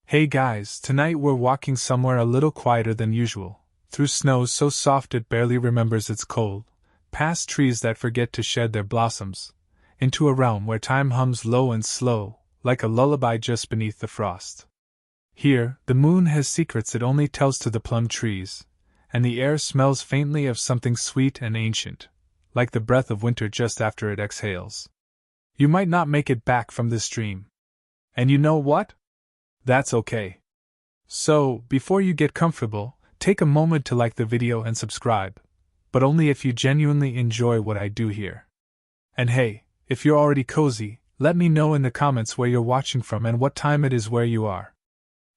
Hey guys, tonight we're walking somewhere a little quieter than usual, through snow so soft it barely remembers it's cold, past trees that forget to shed their blossoms, into a realm where time hums low and slow, like a lullaby just beneath the frost. Here, the moon has secrets it only tells to the plum trees, and the air smells faintly of something sweet and ancient, like the breath of winter just after it exhales. You might not make it back from this dream. And you know what? That's okay. So, before you get comfortable, take a moment to like the video and subscribe, but only if you genuinely enjoy what I do here. And hey, if you're already cozy, let me know in the comments where you're watching from and what time it is where you are.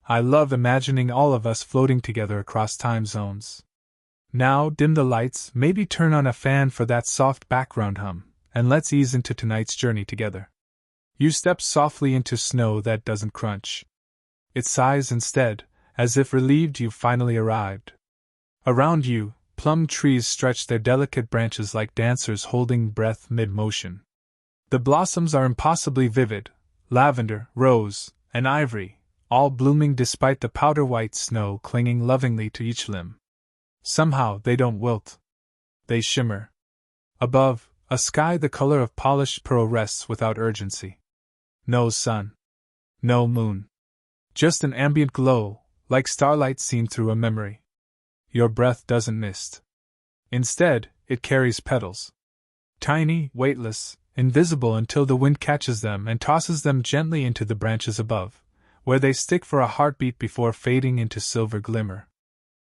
I love imagining all of us floating together across time zones. Now, dim the lights, maybe turn on a fan for that soft background hum, and let's ease into tonight's journey together. You step softly into snow that doesn't crunch. It sighs instead, as if relieved you've finally arrived. Around you, plum trees stretch their delicate branches like dancers holding breath mid-motion. The blossoms are impossibly vivid, lavender, rose, and ivory, all blooming despite the powder-white snow clinging lovingly to each limb. Somehow they don't wilt. They shimmer. Above, a sky the color of polished pearl rests without urgency. No sun. No moon. Just an ambient glow, like starlight seen through a memory. Your breath doesn't mist. Instead, it carries petals. Tiny, weightless, invisible until the wind catches them and tosses them gently into the branches above, where they stick for a heartbeat before fading into silver glimmer.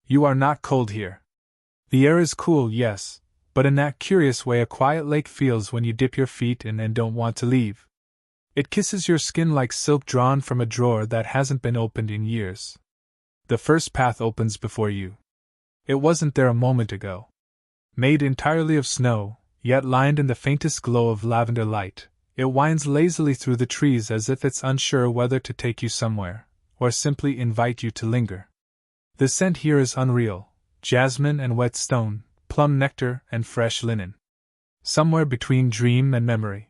You are not cold here. The air is cool, yes, but in that curious way a quiet lake feels when you dip your feet in and don't want to leave. It kisses your skin like silk drawn from a drawer that hasn't been opened in years. The first path opens before you. It wasn't there a moment ago. Made entirely of snow, yet lined in the faintest glow of lavender light, it winds lazily through the trees as if it's unsure whether to take you somewhere, or simply invite you to linger. The scent here is unreal: jasmine and wet stone, plum nectar and fresh linen. Somewhere between dream and memory.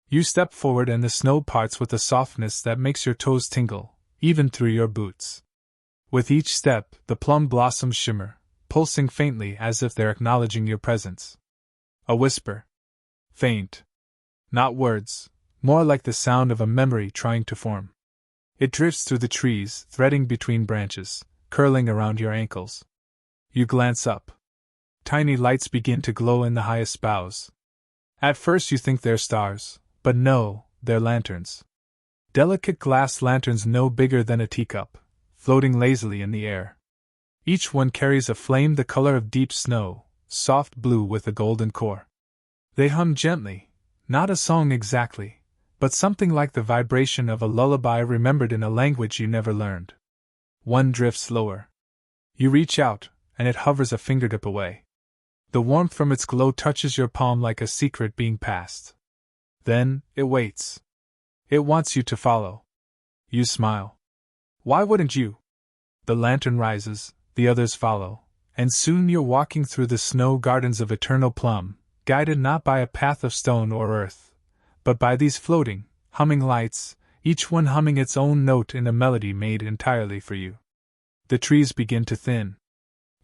You step forward and the snow parts with a softness that makes your toes tingle, even through your boots. With each step, the plum blossoms shimmer, pulsing faintly as if they're acknowledging your presence. A whisper. Faint. Not words, more like the sound of a memory trying to form. It drifts through the trees, threading between branches, curling around your ankles. You glance up. Tiny lights begin to glow in the highest boughs. At first you think they're stars, but no, they're lanterns. Delicate glass lanterns no bigger than a teacup, floating lazily in the air. Each one carries a flame the color of deep snow, soft blue with a golden core. They hum gently, not a song exactly, but something like the vibration of a lullaby remembered in a language you never learned. One drifts lower. You reach out, and it hovers a fingertip away. The warmth from its glow touches your palm like a secret being passed. Then, it waits. It wants you to follow. You smile. Why wouldn't you? The lantern rises, the others follow, and soon you're walking through the snow gardens of eternal plum, guided not by a path of stone or earth, but by these floating, humming lights, each one humming its own note in a melody made entirely for you. The trees begin to thin.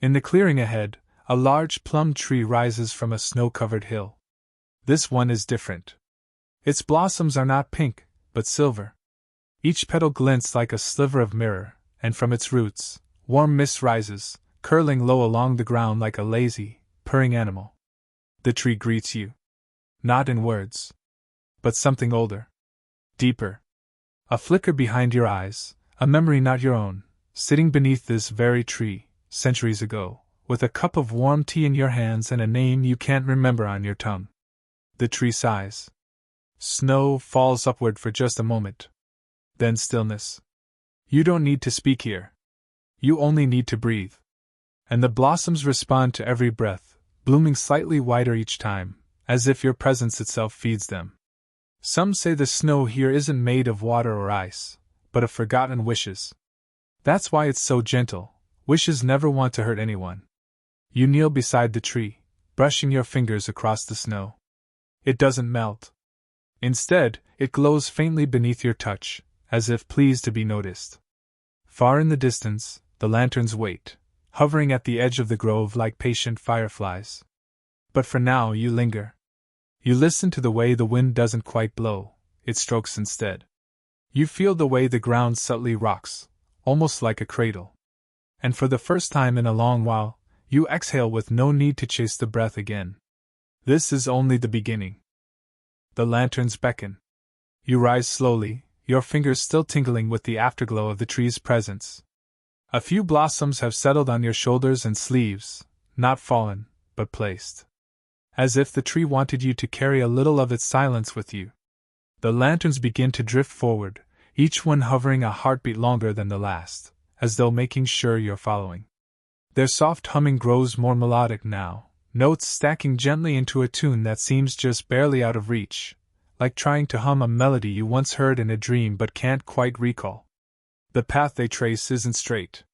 In the clearing ahead, a large plum tree rises from a snow-covered hill. This one is different. Its blossoms are not pink, but silver. Each petal glints like a sliver of mirror, and from its roots, warm mist rises, curling low along the ground like a lazy, purring animal. The tree greets you. Not in words. But something older. Deeper. A flicker behind your eyes, a memory not your own, sitting beneath this very tree, centuries ago, with a cup of warm tea in your hands and a name you can't remember on your tongue. The tree sighs. Snow falls upward for just a moment. Then stillness. You don't need to speak here. You only need to breathe. And the blossoms respond to every breath, blooming slightly wider each time, as if your presence itself feeds them. Some say the snow here isn't made of water or ice, but of forgotten wishes. That's why it's so gentle. Wishes never want to hurt anyone. You kneel beside the tree, brushing your fingers across the snow. It doesn't melt. Instead, it glows faintly beneath your touch, as if pleased to be noticed. Far in the distance, the lanterns wait, hovering at the edge of the grove like patient fireflies. But for now you linger. You listen to the way the wind doesn't quite blow, it strokes instead. You feel the way the ground subtly rocks, almost like a cradle. And for the first time in a long while, you exhale with no need to chase the breath again. This is only the beginning. The lanterns beckon. You rise slowly, your fingers still tingling with the afterglow of the tree's presence. A few blossoms have settled on your shoulders and sleeves, not fallen, but placed. As if the tree wanted you to carry a little of its silence with you. The lanterns begin to drift forward, each one hovering a heartbeat longer than the last, as though making sure you're following. Their soft humming grows more melodic now, notes stacking gently into a tune that seems just barely out of reach, like trying to hum a melody you once heard in a dream but can't quite recall. The path they trace isn't straight.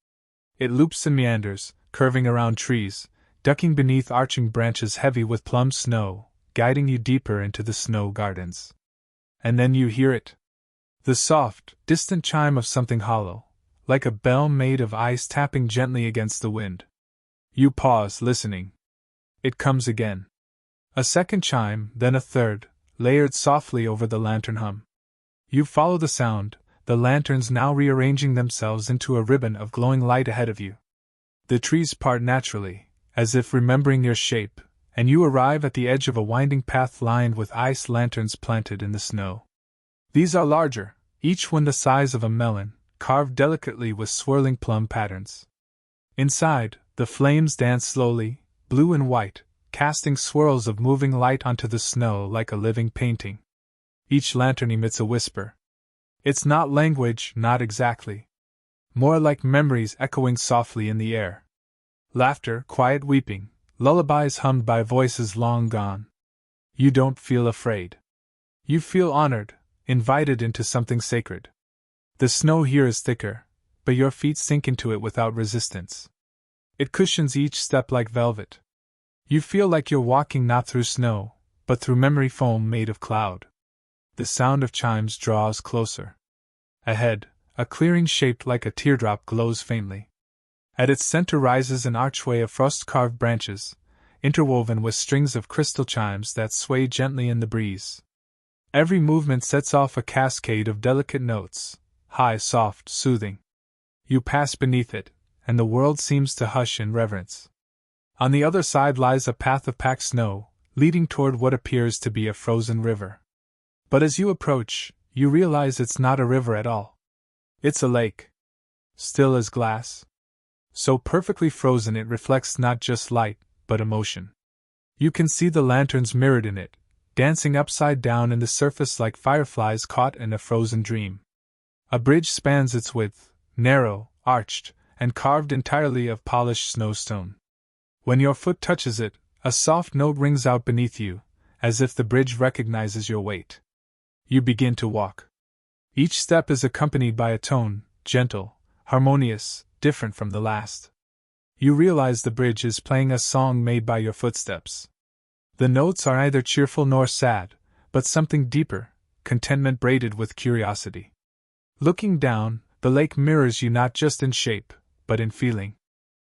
It loops and meanders, curving around trees, ducking beneath arching branches heavy with plum snow, guiding you deeper into the snow gardens. And then you hear it. The soft, distant chime of something hollow, like a bell made of ice tapping gently against the wind. You pause, listening. It comes again. A second chime, then a third, layered softly over the lantern hum. You follow the sound, the lanterns now rearranging themselves into a ribbon of glowing light ahead of you. The trees part naturally, as if remembering your shape, and you arrive at the edge of a winding path lined with ice lanterns planted in the snow. These are larger, each one the size of a melon, carved delicately with swirling plum patterns. Inside, the flames dance slowly, blue and white, casting swirls of moving light onto the snow like a living painting. Each lantern emits a whisper. It's not language, not exactly. More like memories echoing softly in the air. Laughter, quiet weeping, lullabies hummed by voices long gone. You don't feel afraid. You feel honored, invited into something sacred. The snow here is thicker, but your feet sink into it without resistance. It cushions each step like velvet. You feel like you're walking not through snow, but through memory foam made of cloud. The sound of chimes draws closer. Ahead, a clearing shaped like a teardrop glows faintly. At its center rises an archway of frost-carved branches, interwoven with strings of crystal chimes that sway gently in the breeze. Every movement sets off a cascade of delicate notes, high, soft, soothing. You pass beneath it, and the world seems to hush in reverence. On the other side lies a path of packed snow, leading toward what appears to be a frozen river. But as you approach, you realize it's not a river at all. It's a lake. Still as glass. So perfectly frozen it reflects not just light, but emotion. You can see the lanterns mirrored in it, dancing upside down in the surface like fireflies caught in a frozen dream. A bridge spans its width, narrow, arched, and carved entirely of polished snowstone. When your foot touches it, a soft note rings out beneath you, as if the bridge recognizes your weight. You begin to walk. Each step is accompanied by a tone, gentle, harmonious, different from the last. You realize the bridge is playing a song made by your footsteps. The notes are neither cheerful nor sad, but something deeper, contentment braided with curiosity. Looking down, the lake mirrors you not just in shape, but in feeling.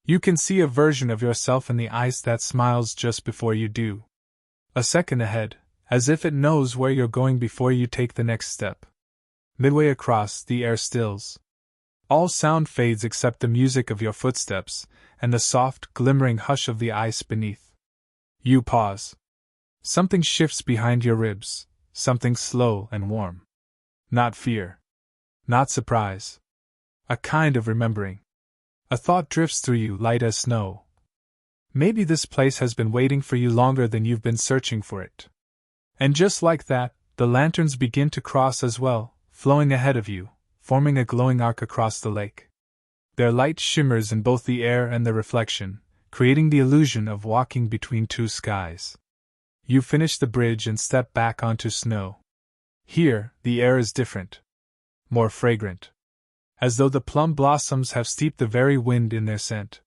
You can see a version of yourself in the ice that smiles just before you do. A second ahead, as if it knows where you're going before you take the next step. Midway across, the air stills. All sound fades except the music of your footsteps, and the soft, glimmering hush of the ice beneath. You pause. Something shifts behind your ribs, something slow and warm. Not fear. Not surprise. A kind of remembering. A thought drifts through you light as snow. Maybe this place has been waiting for you longer than you've been searching for it. And just like that, the lanterns begin to cross as well, flowing ahead of you, forming a glowing arc across the lake. Their light shimmers in both the air and the reflection, creating the illusion of walking between two skies. You finish the bridge and step back onto snow. Here, the air is different. More fragrant. As though the plum blossoms have steeped the very wind in their scent.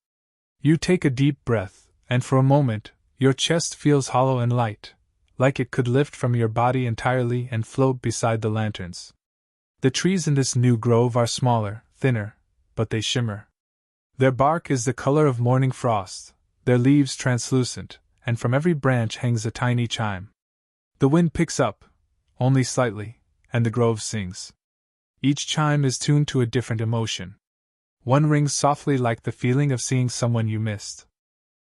You take a deep breath, and for a moment, your chest feels hollow and light, like it could lift from your body entirely and float beside the lanterns. The trees in this new grove are smaller, thinner, but they shimmer. Their bark is the color of morning frost, their leaves translucent, and from every branch hangs a tiny chime. The wind picks up, only slightly, and the grove sings. Each chime is tuned to a different emotion. One rings softly like the feeling of seeing someone you missed.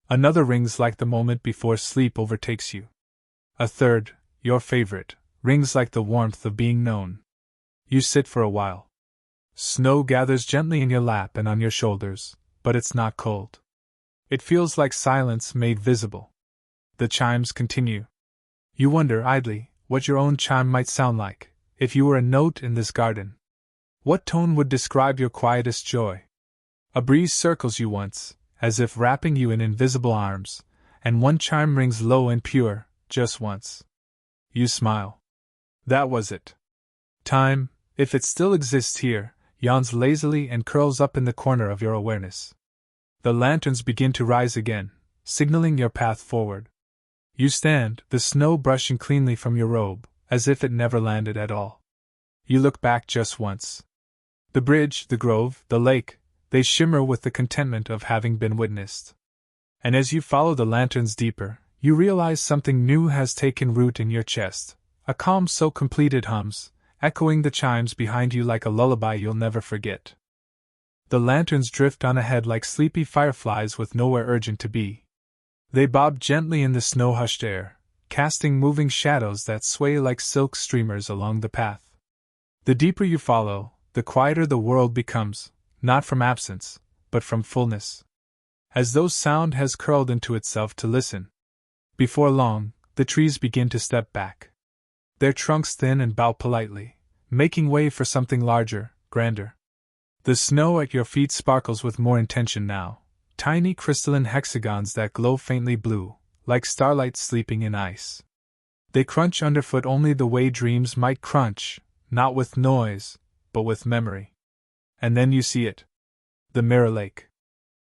Another rings like the moment before sleep overtakes you. A third, your favorite, rings like the warmth of being known. You sit for a while. Snow gathers gently in your lap and on your shoulders, but it's not cold. It feels like silence made visible. The chimes continue. You wonder idly what your own chime might sound like if you were a note in this garden. What tone would describe your quietest joy? A breeze circles you once, as if wrapping you in invisible arms, and one chime rings low and pure, just once. You smile. That was it. Time, if it still exists here, yawns lazily and curls up in the corner of your awareness. The lanterns begin to rise again, signaling your path forward. You stand, the snow brushing cleanly from your robe, as if it never landed at all. You look back just once. The bridge, the grove, the lake, they shimmer with the contentment of having been witnessed. And as you follow the lanterns deeper, you realize something new has taken root in your chest, a calm so complete it hums, echoing the chimes behind you like a lullaby you'll never forget. The lanterns drift on ahead like sleepy fireflies with nowhere urgent to be. They bob gently in the snow-hushed air, casting moving shadows that sway like silk streamers along the path. The deeper you follow, the quieter the world becomes, not from absence, but from fullness. As though sound has curled into itself to listen. Before long, the trees begin to step back. Their trunks thin and bow politely, making way for something larger, grander. The snow at your feet sparkles with more intention now, tiny crystalline hexagons that glow faintly blue, like starlight sleeping in ice. They crunch underfoot only the way dreams might crunch, not with noise, but with memory. And then you see it. The mirror lake.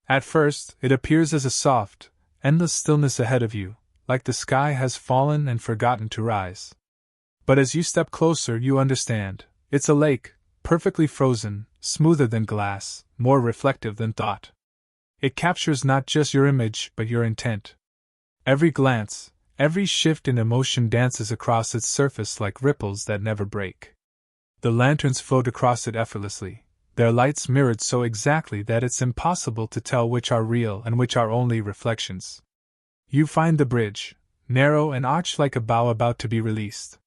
At first, it appears as a soft, endless stillness ahead of you, like the sky has fallen and forgotten to rise. But as you step closer, you understand. It's a lake, perfectly frozen, smoother than glass, more reflective than thought. It captures not just your image, but your intent. Every glance, every shift in emotion dances across its surface like ripples that never break. The lanterns float across it effortlessly, their lights mirrored so exactly that it's impossible to tell which are real and which are only reflections. You find the bridge, narrow and arched like a bow about to be released.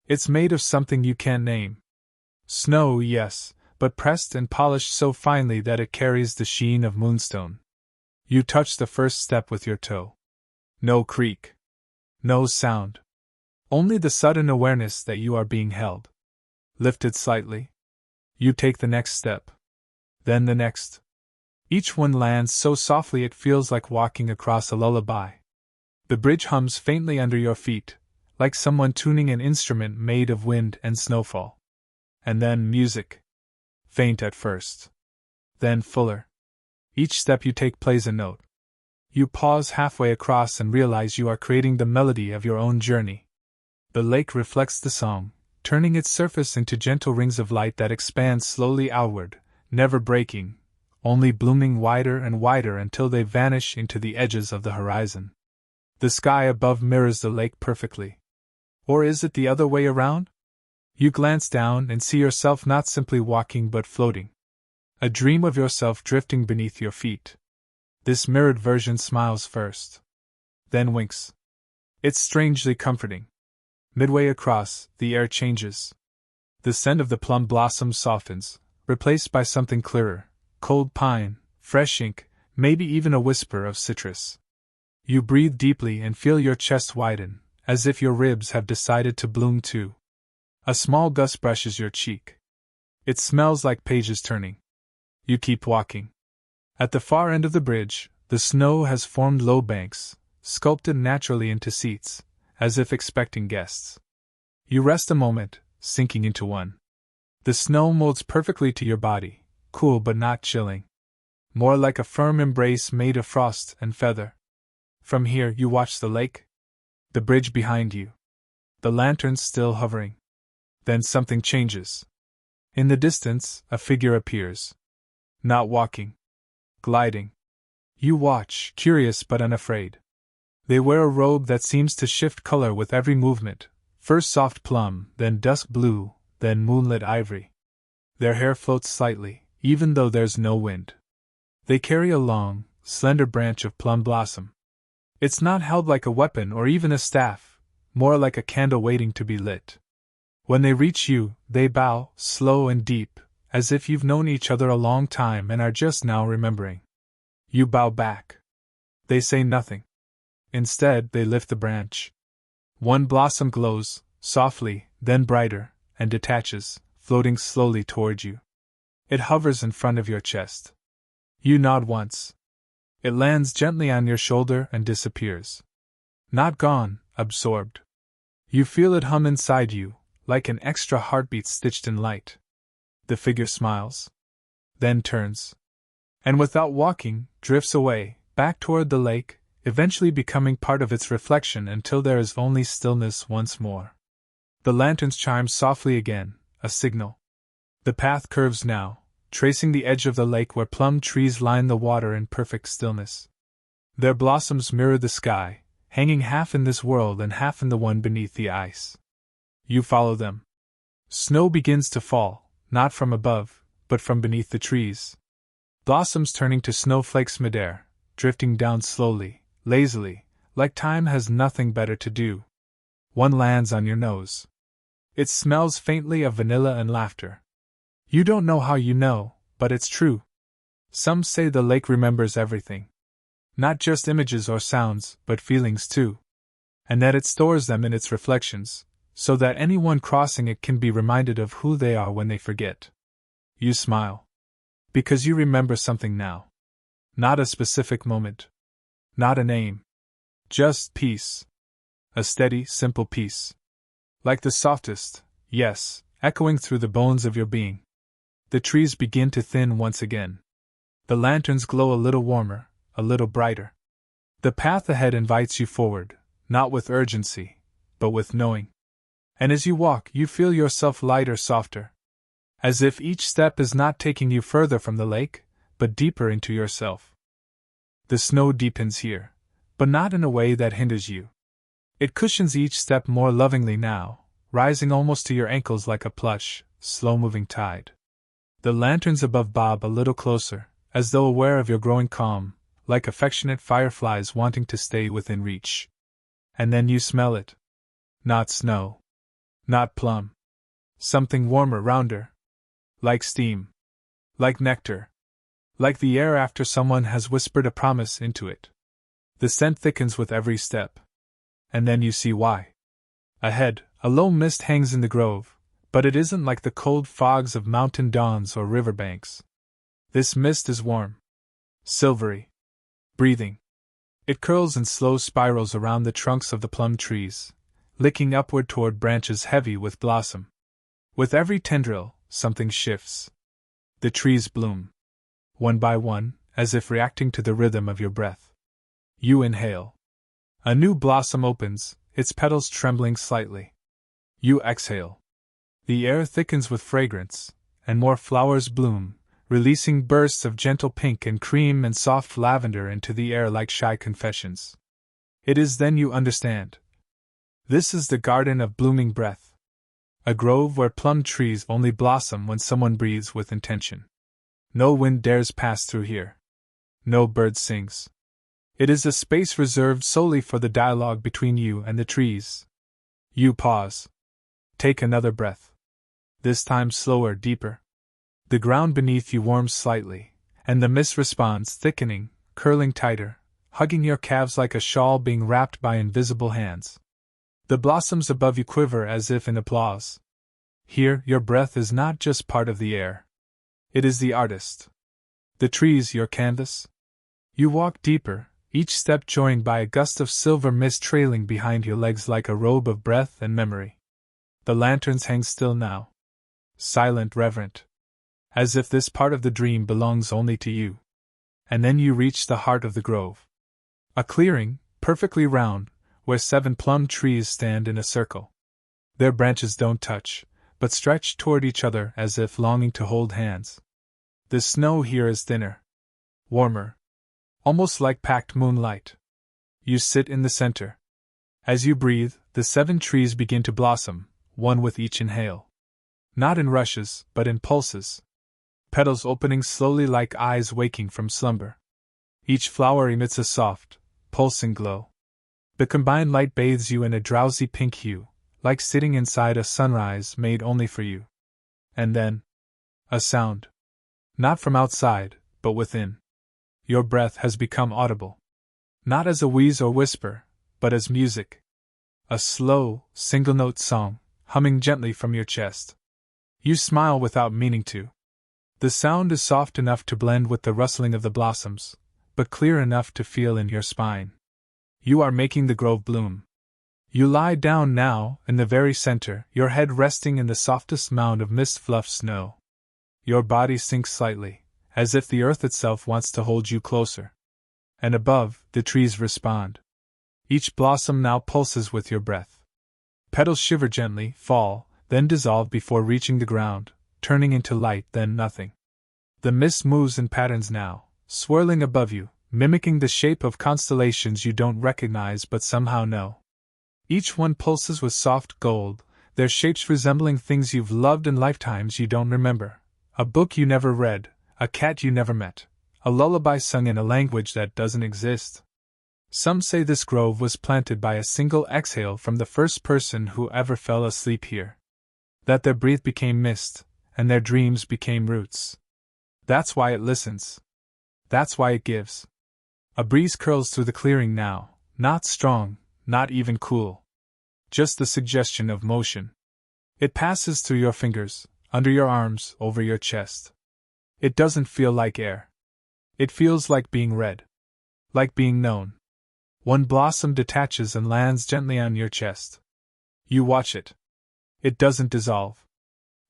It's made of something you can't name. Snow, yes, but pressed and polished so finely that it carries the sheen of moonstone. You touch the first step with your toe. No creak. No sound. Only the sudden awareness that you are being held. Lifted slightly. You take the next step. Then the next. Each one lands so softly it feels like walking across a lullaby. The bridge hums faintly under your feet, like someone tuning an instrument made of wind and snowfall. And then music. Faint at first. Then fuller. Each step you take plays a note. You pause halfway across and realize you are creating the melody of your own journey. The lake reflects the song, turning its surface into gentle rings of light that expand slowly outward, never breaking, only blooming wider and wider until they vanish into the edges of the horizon. The sky above mirrors the lake perfectly. Or is it the other way around? You glance down and see yourself not simply walking but floating. A dream of yourself drifting beneath your feet. This mirrored version smiles first. Then winks. It's strangely comforting. Midway across, the air changes. The scent of the plum blossoms softens, replaced by something clearer, cold pine, fresh ink, maybe even a whisper of citrus. You breathe deeply and feel your chest widen, as if your ribs have decided to bloom too. A small gust brushes your cheek. It smells like pages turning. You keep walking. At the far end of the bridge, the snow has formed low banks, sculpted naturally into seats, as if expecting guests. You rest a moment, sinking into one. The snow molds perfectly to your body, cool but not chilling. More like a firm embrace made of frost and feather. From here you watch the lake, the bridge behind you, the lanterns still hovering. Then something changes. In the distance, a figure appears. Not walking. Gliding. You watch, curious but unafraid. They wear a robe that seems to shift color with every movement, first soft plum, then dusk blue, then moonlit ivory. Their hair floats slightly, even though there's no wind. They carry a long, slender branch of plum blossom. It's not held like a weapon or even a staff, more like a candle waiting to be lit. When they reach you, they bow, slow and deep, as if you've known each other a long time and are just now remembering. You bow back. They say nothing. Instead, they lift the branch. One blossom glows, softly, then brighter, and detaches, floating slowly toward you. It hovers in front of your chest. You nod once. It lands gently on your shoulder and disappears. Not gone, absorbed. You feel it hum inside you, like an extra heartbeat stitched in light. The figure smiles. Then turns. And without walking, drifts away, back toward the lake, eventually becoming part of its reflection until there is only stillness once more. The lanterns chime softly again, a signal. The path curves now, tracing the edge of the lake where plum trees line the water in perfect stillness. Their blossoms mirror the sky, hanging half in this world and half in the one beneath the ice. You follow them. Snow begins to fall, not from above, but from beneath the trees. Blossoms turning to snowflakes midair, drifting down slowly, lazily, like time has nothing better to do. One lands on your nose. It smells faintly of vanilla and laughter. You don't know how you know, but it's true. Some say the lake remembers everything. Not just images or sounds, but feelings too. And that it stores them in its reflections, so that anyone crossing it can be reminded of who they are when they forget. You smile. Because you remember something now. Not a specific moment. Not a name. Just peace. A steady, simple peace. Like the softest, yes, echoing through the bones of your being. The trees begin to thin once again. The lanterns glow a little warmer, a little brighter. The path ahead invites you forward, not with urgency, but with knowing. And as you walk, you feel yourself lighter, softer. As if each step is not taking you further from the lake, but deeper into yourself. The snow deepens here, but not in a way that hinders you. It cushions each step more lovingly now, rising almost to your ankles like a plush, slow-moving tide. The lanterns above bob a little closer, as though aware of your growing calm, like affectionate fireflies wanting to stay within reach. And then you smell it. Not snow. Not plum. Something warmer, rounder. Like steam. Like nectar. Like the air after someone has whispered a promise into it. The scent thickens with every step. And then you see why. Ahead, a low mist hangs in the grove, but it isn't like the cold fogs of mountain dawns or river banks. This mist is warm. Silvery. Breathing. It curls in slow spirals around the trunks of the plum trees, licking upward toward branches heavy with blossom. With every tendril, something shifts. The trees bloom. One by one, as if reacting to the rhythm of your breath. You inhale. A new blossom opens, its petals trembling slightly. You exhale. The air thickens with fragrance, and more flowers bloom, releasing bursts of gentle pink and cream and soft lavender into the air like shy confessions. It is then you understand. This is the garden of blooming breath. A grove where plum trees only blossom when someone breathes with intention. No wind dares pass through here. No bird sings. It is a space reserved solely for the dialogue between you and the trees. You pause. Take another breath. This time slower, deeper. The ground beneath you warms slightly, and the mist responds, thickening, curling tighter, hugging your calves like a shawl being wrapped by invisible hands. The blossoms above you quiver as if in applause. Here, your breath is not just part of the air. It is the artist. The trees, your canvas. You walk deeper, each step joined by a gust of silver mist trailing behind your legs like a robe of breath and memory. The lanterns hang still now. Silent, reverent. As if this part of the dream belongs only to you. And then you reach the heart of the grove. A clearing, perfectly round, where 7 plum trees stand in a circle. Their branches don't touch, but stretch toward each other as if longing to hold hands. The snow here is thinner, warmer, almost like packed moonlight. You sit in the center. As you breathe, the 7 trees begin to blossom, one with each inhale. Not in rushes, but in pulses. Petals opening slowly like eyes waking from slumber. Each flower emits a soft, pulsing glow. The combined light bathes you in a drowsy pink hue, like sitting inside a sunrise made only for you. And then, a sound. Not from outside, but within. Your breath has become audible. Not as a wheeze or whisper, but as music. A slow, single-note song, humming gently from your chest. You smile without meaning to. The sound is soft enough to blend with the rustling of the blossoms, but clear enough to feel in your spine. You are making the grove bloom. You lie down now, in the very center, your head resting in the softest mound of mist-fluffed snow. Your body sinks slightly, as if the earth itself wants to hold you closer. And above, the trees respond. Each blossom now pulses with your breath. Petals shiver gently, fall, then dissolve before reaching the ground, turning into light, then nothing. The mist moves in patterns now, swirling above you, mimicking the shape of constellations you don't recognize but somehow know. Each one pulses with soft gold, their shapes resembling things you've loved in lifetimes you don't remember. A book you never read, a cat you never met, a lullaby sung in a language that doesn't exist. Some say this grove was planted by a single exhale from the first person who ever fell asleep here. That their breath became mist, and their dreams became roots. That's why it listens. That's why it gives. A breeze curls through the clearing now, not strong, not even cool. Just the suggestion of motion. It passes through your fingers, under your arms, over your chest. It doesn't feel like air. It feels like being read. Like being known. One blossom detaches and lands gently on your chest. You watch it. It doesn't dissolve.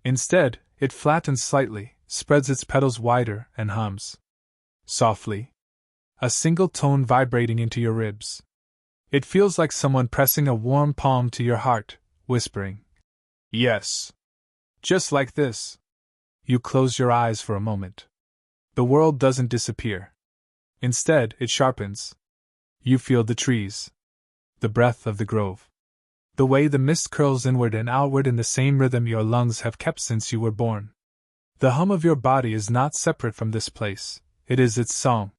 Instead, it flattens slightly, spreads its petals wider, and hums. Softly. A single tone vibrating into your ribs. It feels like someone pressing a warm palm to your heart, whispering, "Yes." Just like this. You close your eyes for a moment. The world doesn't disappear. Instead, it sharpens. You feel the trees. The breath of the grove. The way the mist curls inward and outward in the same rhythm your lungs have kept since you were born. The hum of your body is not separate from this place, it is its song.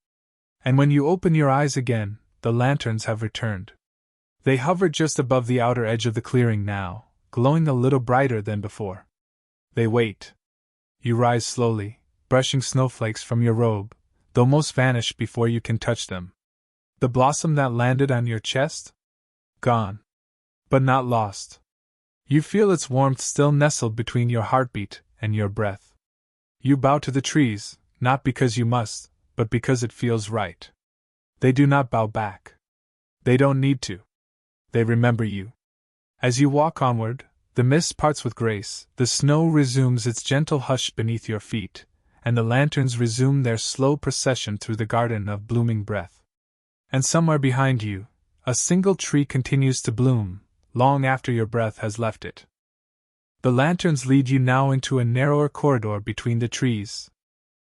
And when you open your eyes again, the lanterns have returned. They hover just above the outer edge of the clearing now, glowing a little brighter than before. They wait. You rise slowly, brushing snowflakes from your robe, though most vanish before you can touch them. The blossom that landed on your chest? Gone. But not lost. You feel its warmth still nestled between your heartbeat and your breath. You bow to the trees, not because you must, but because it feels right. They do not bow back. They don't need to. They remember you. As you walk onward, the mist parts with grace, the snow resumes its gentle hush beneath your feet, and the lanterns resume their slow procession through the garden of blooming breath. And somewhere behind you, a single tree continues to bloom, long after your breath has left it. The lanterns lead you now into a narrower corridor between the trees.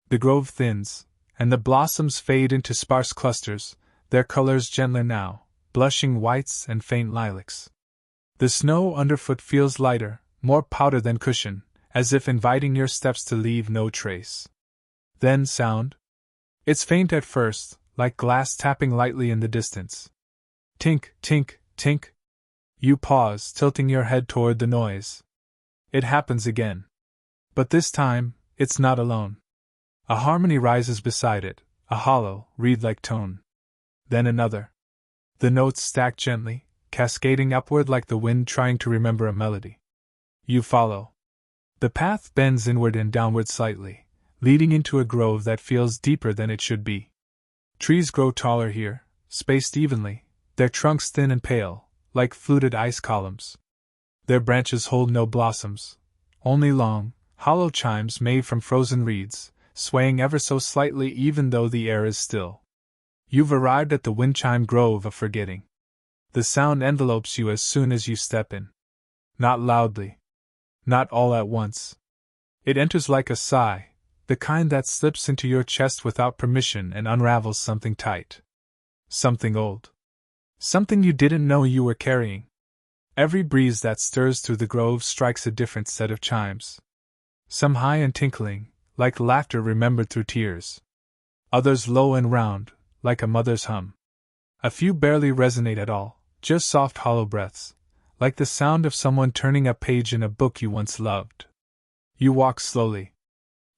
The grove thins, and the blossoms fade into sparse clusters, their colors gentler now, blushing whites and faint lilacs. The snow underfoot feels lighter, more powder than cushion, as if inviting your steps to leave no trace. Then sound. It's faint at first, like glass tapping lightly in the distance. Tink, tink, tink. You pause, tilting your head toward the noise. It happens again. But this time, it's not alone. A harmony rises beside it, a hollow, reed-like tone. Then another. The notes stack gently, cascading upward like the wind trying to remember a melody. You follow. The path bends inward and downward slightly, leading into a grove that feels deeper than it should be. Trees grow taller here, spaced evenly, their trunks thin and pale, like fluted ice columns. Their branches hold no blossoms, only long, hollow chimes made from frozen reeds, swaying ever so slightly even though the air is still. You've arrived at the wind-chime grove of forgetting. The sound envelopes you as soon as you step in. Not loudly. Not all at once. It enters like a sigh, the kind that slips into your chest without permission and unravels something tight. Something old. Something you didn't know you were carrying. Every breeze that stirs through the grove strikes a different set of chimes. Some high and tinkling, like laughter remembered through tears. Others low and round, like a mother's hum. A few barely resonate at all, just soft hollow breaths, like the sound of someone turning a page in a book you once loved. You walk slowly.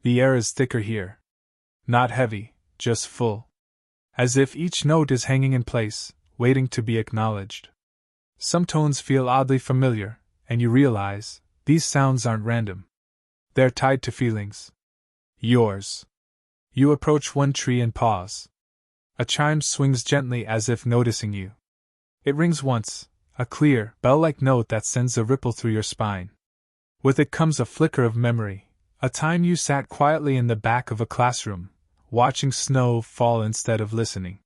The air is thicker here. Not heavy, just full. As if each note is hanging in place, waiting to be acknowledged. Some tones feel oddly familiar, and you realize, these sounds aren't random. They're tied to feelings. Yours. You approach one tree and pause. A chime swings gently as if noticing you. It rings once, a clear, bell-like note that sends a ripple through your spine. With it comes a flicker of memory, a time you sat quietly in the back of a classroom, watching snow fall instead of listening.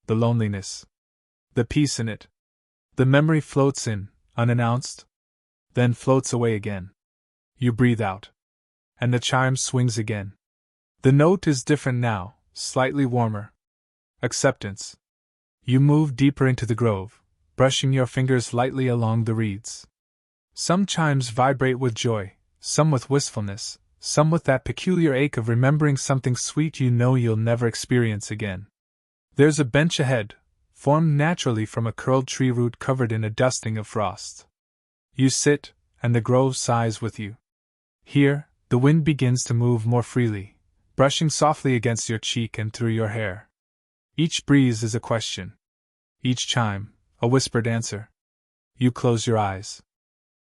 The loneliness. The peace in it. The memory floats in, unannounced, then floats away again. You breathe out. And the chime swings again. The note is different now, slightly warmer. Acceptance. You move deeper into the grove, brushing your fingers lightly along the reeds. Some chimes vibrate with joy, some with wistfulness, some with that peculiar ache of remembering something sweet you know you'll never experience again. There's a bench ahead, formed naturally from a curled tree root covered in a dusting of frost. You sit, and the grove sighs with you. Here, the wind begins to move more freely, brushing softly against your cheek and through your hair. Each breeze is a question. Each chime, a whispered answer. You close your eyes.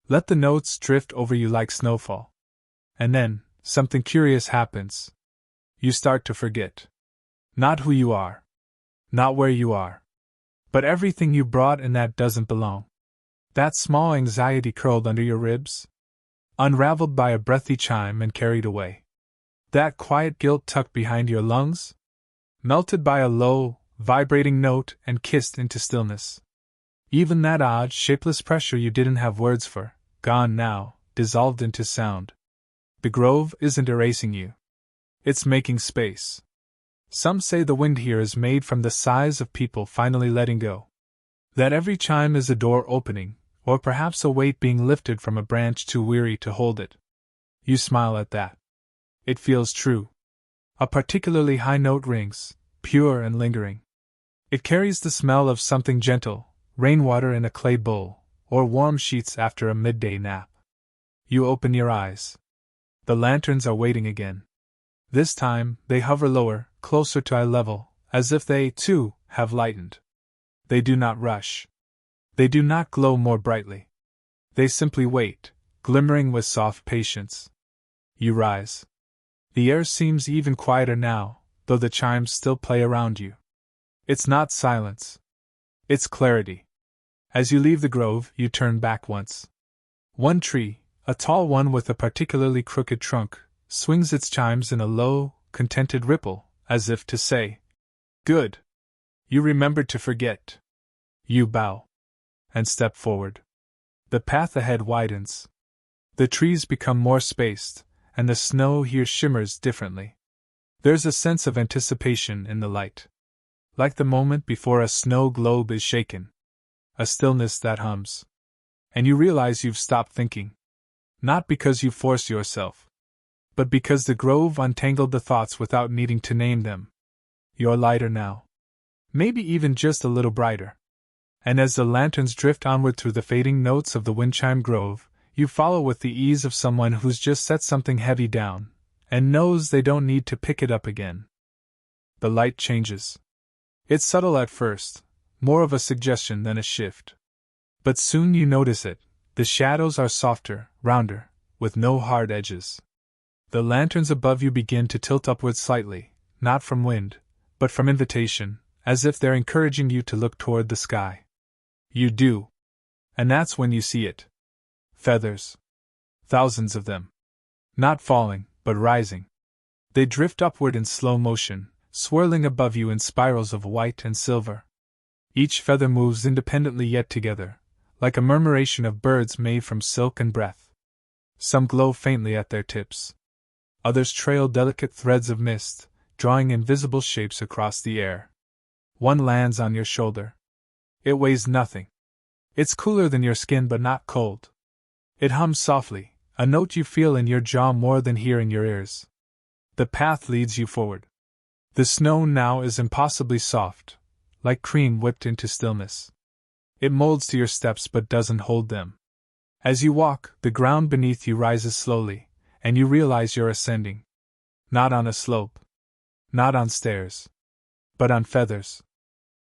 Let the notes drift over you like snowfall. And then, something curious happens. You start to forget. Not who you are. Not where you are. But everything you brought and that doesn't belong. That small anxiety curled under your ribs? Unraveled by a breathy chime and carried away. That quiet guilt tucked behind your lungs? Melted by a low, vibrating note and kissed into stillness. Even that odd, shapeless pressure you didn't have words for, gone now, dissolved into sound. The grove isn't erasing you. It's making space. Some say the wind here is made from the sighs of people finally letting go. That every chime is a door opening, or perhaps a weight being lifted from a branch too weary to hold it. You smile at that. It feels true. A particularly high note rings, pure and lingering. It carries the smell of something gentle, rainwater in a clay bowl, or warm sheets after a midday nap. You open your eyes. The lanterns are waiting again. This time, they hover lower, closer to eye level, as if they, too, have lightened. They do not rush. They do not glow more brightly. They simply wait, glimmering with soft patience. You rise. The air seems even quieter now, though the chimes still play around you. It's not silence. It's clarity. As you leave the grove, you turn back once. One tree, a tall one with a particularly crooked trunk, swings its chimes in a low, contented ripple, as if to say, "Good. You remembered to forget." You bow. And step forward. The path ahead widens. The trees become more spaced, and the snow here shimmers differently. There's a sense of anticipation in the light. Like the moment before a snow globe is shaken. A stillness that hums. And you realize you've stopped thinking. Not because you forced yourself. But because the grove untangled the thoughts without needing to name them. You're lighter now. Maybe even just a little brighter. And as the lanterns drift onward through the fading notes of the wind-chime grove, you follow with the ease of someone who's just set something heavy down, and knows they don't need to pick it up again. The light changes. It's subtle at first, more of a suggestion than a shift. But soon you notice it. The shadows are softer, rounder, with no hard edges. The lanterns above you begin to tilt upward slightly, not from wind, but from invitation, as if they're encouraging you to look toward the sky. You do. And that's when you see it. Feathers. Thousands of them. Not falling, but rising. They drift upward in slow motion, swirling above you in spirals of white and silver. Each feather moves independently yet together, like a murmuration of birds made from silk and breath. Some glow faintly at their tips. Others trail delicate threads of mist, drawing invisible shapes across the air. One lands on your shoulder. It weighs nothing. It's cooler than your skin but not cold. It hums softly, a note you feel in your jaw more than hear in your ears. The path leads you forward. The snow now is impossibly soft, like cream whipped into stillness. It molds to your steps but doesn't hold them. As you walk, the ground beneath you rises slowly, and you realize you're ascending. Not on a slope. Not on stairs. But on feathers.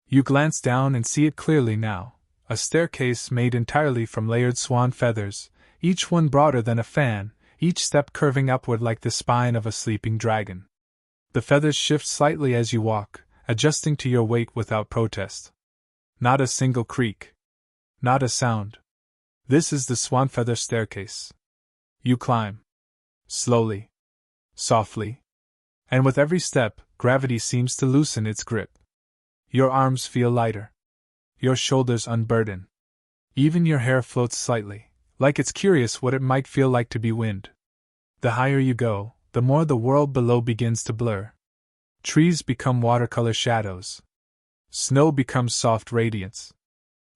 You glance down and see it clearly now, a staircase made entirely from layered swan feathers, each one broader than a fan, each step curving upward like the spine of a sleeping dragon. The feathers shift slightly as you walk, adjusting to your weight without protest. Not a single creak. Not a sound. This is the swan feather staircase. You climb. Slowly. Softly. And with every step, gravity seems to loosen its grip. Your arms feel lighter. Your shoulders unburden. Even your hair floats slightly, like it's curious what it might feel like to be wind. The higher you go, the more the world below begins to blur. Trees become watercolor shadows. Snow becomes soft radiance.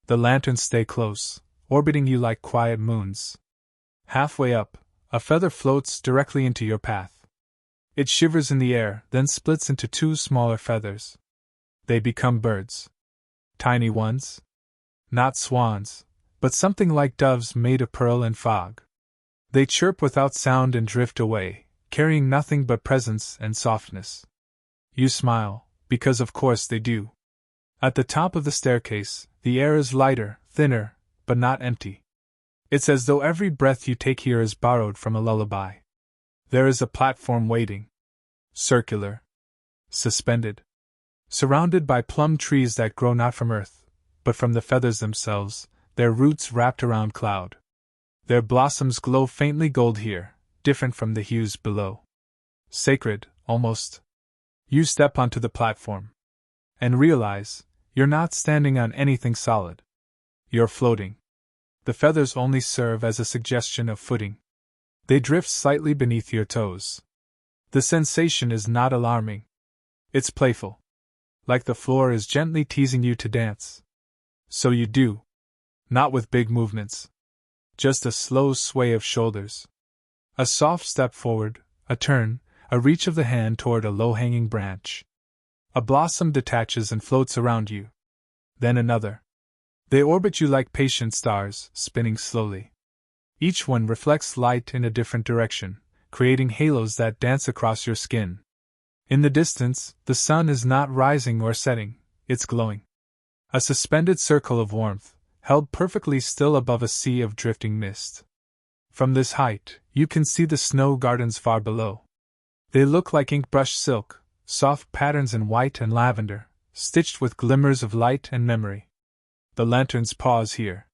The lanterns stay close, orbiting you like quiet moons. Halfway up, a feather floats directly into your path. It shivers in the air, then splits into two smaller feathers. They become birds. Tiny ones. Not swans, but something like doves made of pearl and fog. They chirp without sound and drift away, carrying nothing but presence and softness. You smile, because of course they do. At the top of the staircase, the air is lighter, thinner, but not empty. It's as though every breath you take here is borrowed from a lullaby. There is a platform waiting. Circular. Suspended. Surrounded by plum trees that grow not from earth, but from the feathers themselves, their roots wrapped around cloud. Their blossoms glow faintly gold here, different from the hues below. Sacred, almost. You step onto the platform. And realize, you're not standing on anything solid. You're floating. The feathers only serve as a suggestion of footing. They drift slightly beneath your toes. The sensation is not alarming. It's playful. Like the floor is gently teasing you to dance. So you do. Not with big movements. Just a slow sway of shoulders. A soft step forward, a turn, a reach of the hand toward a low-hanging branch. A blossom detaches and floats around you. Then another. They orbit you like patient stars, spinning slowly. Each one reflects light in a different direction, creating halos that dance across your skin. In the distance, the sun is not rising or setting, it's glowing. A suspended circle of warmth, held perfectly still above a sea of drifting mist. From this height, you can see the snow gardens far below. They look like ink-brushed silk, soft patterns in white and lavender, stitched with glimmers of light and memory. The lanterns pause here.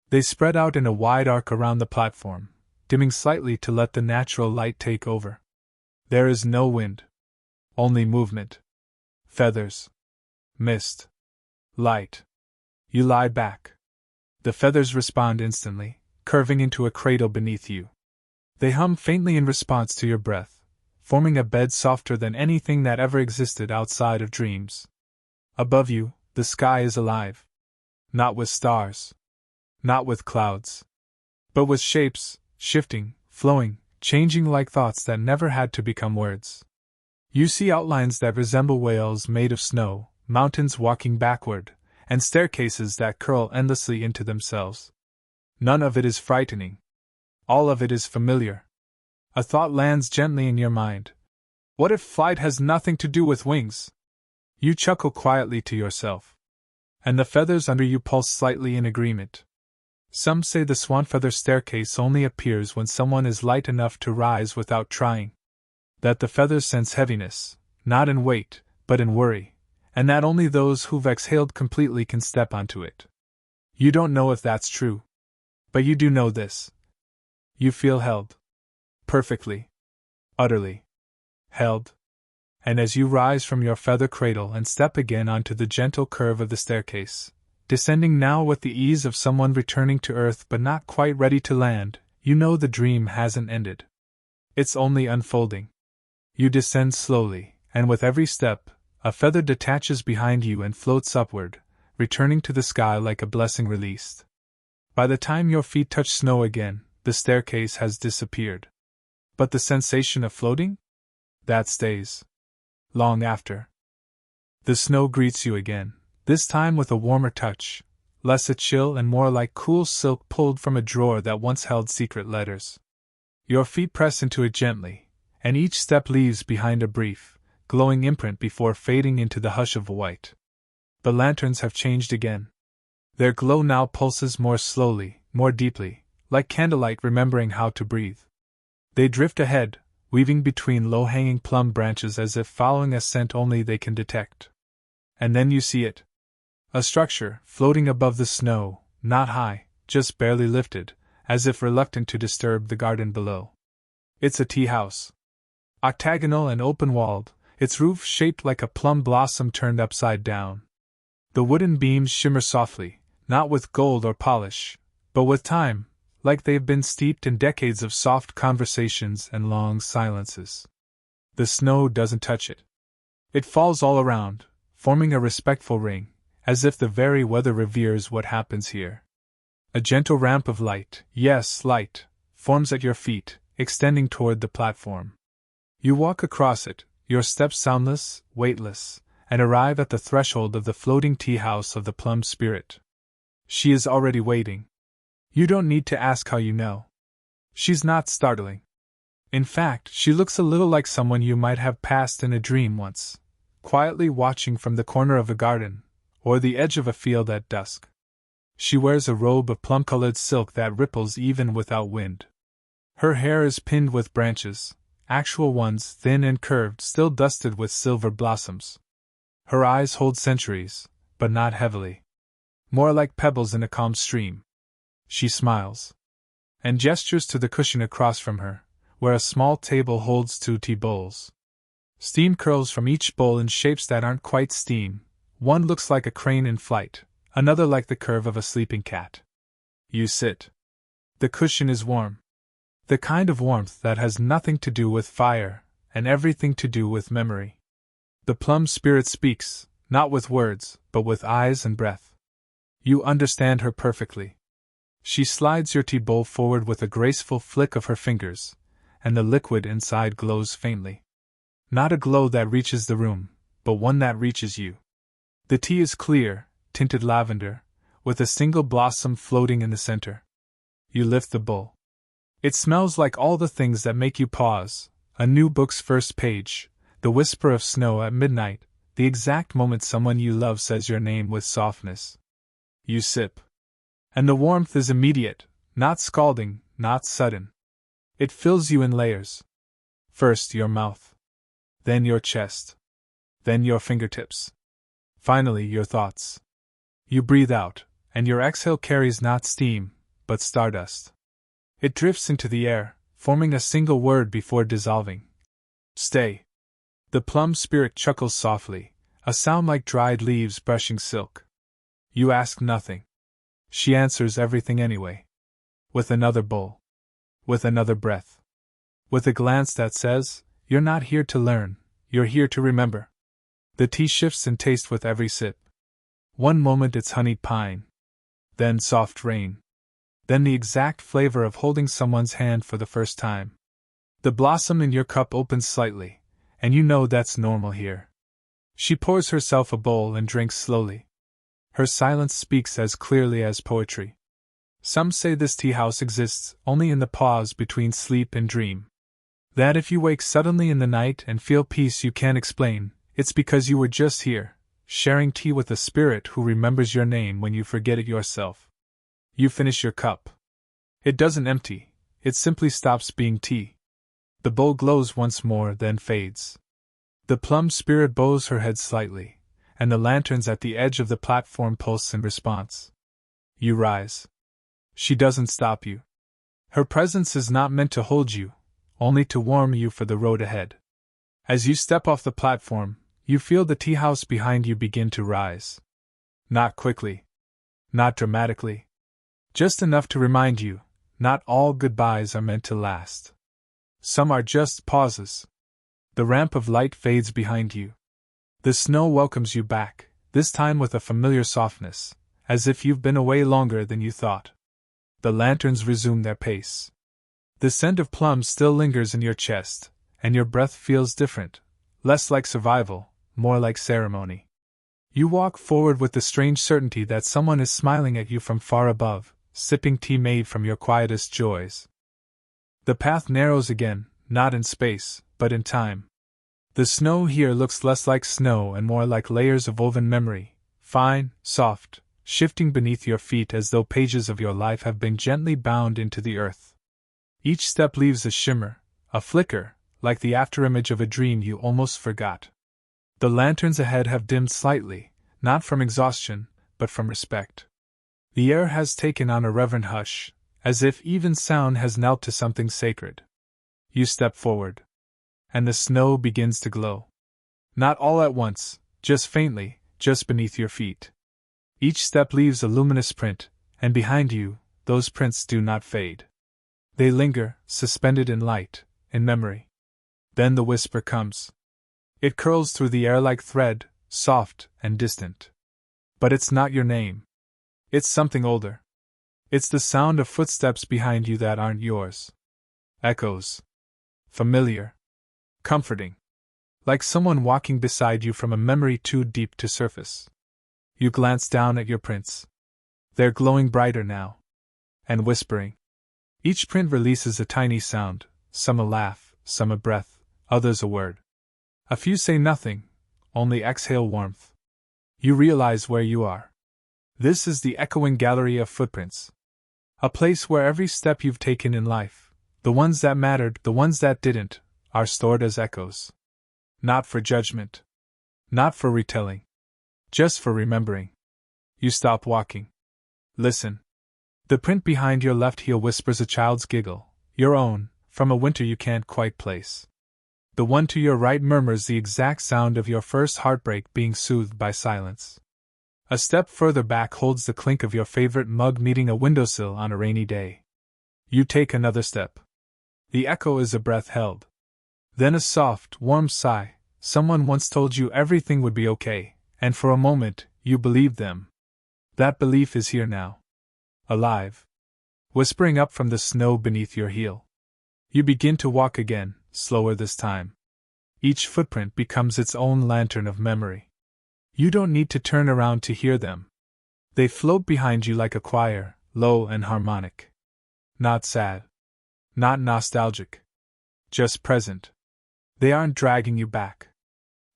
They spread out in a wide arc around the platform, dimming slightly to let the natural light take over. There is no wind. Only movement. Feathers. Mist. Light. You lie back. The feathers respond instantly, curving into a cradle beneath you. They hum faintly in response to your breath, forming a bed softer than anything that ever existed outside of dreams. Above you, the sky is alive. Not with stars. Not with clouds. But with shapes, shifting, flowing, changing like thoughts that never had to become words. You see outlines that resemble whales made of snow, mountains walking backward, and staircases that curl endlessly into themselves. None of it is frightening. All of it is familiar. A thought lands gently in your mind. What if flight has nothing to do with wings? You chuckle quietly to yourself. And the feathers under you pulse slightly in agreement. Some say the swan feather staircase only appears when someone is light enough to rise without trying. That the feathers sense heaviness, not in weight, but in worry, and that only those who've exhaled completely can step onto it. You don't know if that's true. But you do know this. You feel held. Perfectly. Utterly. Held. And as you rise from your feather cradle and step again onto the gentle curve of the staircase, descending now with the ease of someone returning to earth but not quite ready to land, you know the dream hasn't ended. It's only unfolding. You descend slowly, and with every step, a feather detaches behind you and floats upward, returning to the sky like a blessing released. By the time your feet touch snow again, the staircase has disappeared. But the sensation of floating? That stays. Long after. The snow greets you again, this time with a warmer touch, less a chill and more like cool silk pulled from a drawer that once held secret letters. Your feet press into it gently, and each step leaves behind a brief, glowing imprint before fading into the hush of white. The lanterns have changed again. Their glow now pulses more slowly, more deeply, like candlelight remembering how to breathe. They drift ahead, weaving between low-hanging plum branches as if following a scent only they can detect. And then you see it. A structure, floating above the snow, not high, just barely lifted, as if reluctant to disturb the garden below. It's a tea house. Octagonal and open-walled, its roof shaped like a plum blossom turned upside down. The wooden beams shimmer softly, not with gold or polish, but with time, like they've been steeped in decades of soft conversations and long silences. The snow doesn't touch it. It falls all around, forming a respectful ring, as if the very weather reveres what happens here. A gentle ramp of light, yes, light, forms at your feet, extending toward the platform. You walk across it, your steps soundless, weightless, and arrive at the threshold of the floating tea house of the Plum spirit. She is already waiting. You don't need to ask how you know. She's not startling. In fact, she looks a little like someone you might have passed in a dream once, quietly watching from the corner of a garden, or the edge of a field at dusk. She wears a robe of plum-colored silk that ripples even without wind. Her hair is pinned with branches, actual ones thin and curved, still dusted with silver blossoms. Her eyes hold centuries, but not heavily. More like pebbles in a calm stream. She smiles. And gestures to the cushion across from her, where a small table holds 2 tea bowls. Steam curls from each bowl in shapes that aren't quite steam. One looks like a crane in flight, another like the curve of a sleeping cat. You sit. The cushion is warm. The kind of warmth that has nothing to do with fire, and everything to do with memory. The Plum spirit speaks, not with words, but with eyes and breath. You understand her perfectly. She slides your tea bowl forward with a graceful flick of her fingers, and the liquid inside glows faintly. Not a glow that reaches the room, but one that reaches you. The tea is clear, tinted lavender, with a single blossom floating in the center. You lift the bowl. It smells like all the things that make you pause: a new book's first page, the whisper of snow at midnight, the exact moment someone you love says your name with softness. You sip. And the warmth is immediate, not scalding, not sudden. It fills you in layers. First your mouth. Then your chest. Then your fingertips. Finally your thoughts. You breathe out, and your exhale carries not steam, but stardust. It drifts into the air, forming a single word before dissolving. Stay. The Plum spirit chuckles softly, a sound like dried leaves brushing silk. You ask nothing. She answers everything anyway. With another bowl. With another breath. With a glance that says, "You're not here to learn, you're here to remember." The tea shifts in taste with every sip. One moment it's honeyed pine. Then soft rain. Then the exact flavor of holding someone's hand for the first time. The blossom in your cup opens slightly, and you know that's normal here. She pours herself a bowl and drinks slowly. Her silence speaks as clearly as poetry. Some say this tea house exists only in the pause between sleep and dream. That if you wake suddenly in the night and feel peace you can't explain, it's because you were just here, sharing tea with a spirit who remembers your name when you forget it yourself. You finish your cup. It doesn't empty, it simply stops being tea. The bowl glows once more, then fades. The Plum spirit bows her head slightly, and the lanterns at the edge of the platform pulse in response. You rise. She doesn't stop you. Her presence is not meant to hold you, only to warm you for the road ahead. As you step off the platform, you feel the tea house behind you begin to rise. Not quickly. Not dramatically. Just enough to remind you, not all goodbyes are meant to last. Some are just pauses. The ramp of light fades behind you. The snow welcomes you back, this time with a familiar softness, as if you've been away longer than you thought. The lanterns resume their pace. The scent of plums still lingers in your chest, and your breath feels different, less like survival, more like ceremony. You walk forward with the strange certainty that someone is smiling at you from far above, sipping tea made from your quietest joys. The path narrows again, not in space, but in time. The snow here looks less like snow and more like layers of woven memory, fine, soft, shifting beneath your feet as though pages of your life have been gently bound into the earth. Each step leaves a shimmer, a flicker, like the afterimage of a dream you almost forgot. The lanterns ahead have dimmed slightly, not from exhaustion, but from respect. The air has taken on a reverent hush, as if even sound has knelt to something sacred. You step forward, and the snow begins to glow. Not all at once, just faintly, just beneath your feet. Each step leaves a luminous print, and behind you, those prints do not fade. They linger, suspended in light, in memory. Then the whisper comes. It curls through the air like thread, soft and distant. But it's not your name. It's something older. It's the sound of footsteps behind you that aren't yours. Echoes. Familiar. Comforting. Like someone walking beside you from a memory too deep to surface. You glance down at your prints. They're glowing brighter now. And whispering. Each print releases a tiny sound, some a laugh, some a breath, others a word. A few say nothing, only exhale warmth. You realize where you are. This is the echoing gallery of footprints. A place where every step you've taken in life, the ones that mattered, the ones that didn't, are stored as echoes. Not for judgment. Not for retelling. Just for remembering. You stop walking. Listen. The print behind your left heel whispers a child's giggle, your own, from a winter you can't quite place. The one to your right murmurs the exact sound of your first heartbreak being soothed by silence. A step further back holds the clink of your favorite mug meeting a windowsill on a rainy day. You take another step. The echo is a breath held. Then a soft, warm sigh. Someone once told you everything would be okay, and for a moment, you believed them. That belief is here now. Alive. Whispering up from the snow beneath your heel. You begin to walk again, slower this time. Each footprint becomes its own lantern of memory. You don't need to turn around to hear them. They float behind you like a choir, low and harmonic. Not sad. Not nostalgic. Just present. They aren't dragging you back.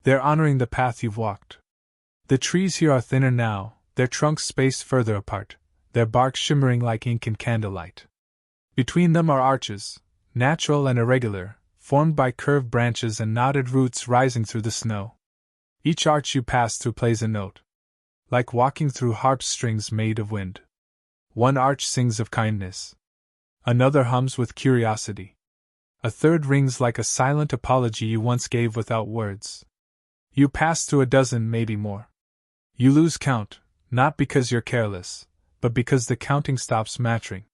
They're honoring the path you've walked. The trees here are thinner now, their trunks spaced further apart, their bark shimmering like ink in candlelight. Between them are arches, natural and irregular, formed by curved branches and knotted roots rising through the snow. Each arch you pass through plays a note, like walking through harp strings made of wind. One arch sings of kindness. Another hums with curiosity. A third rings like a silent apology you once gave without words. You pass through a dozen, maybe more. You lose count, not because you're careless, but because the counting stops mattering.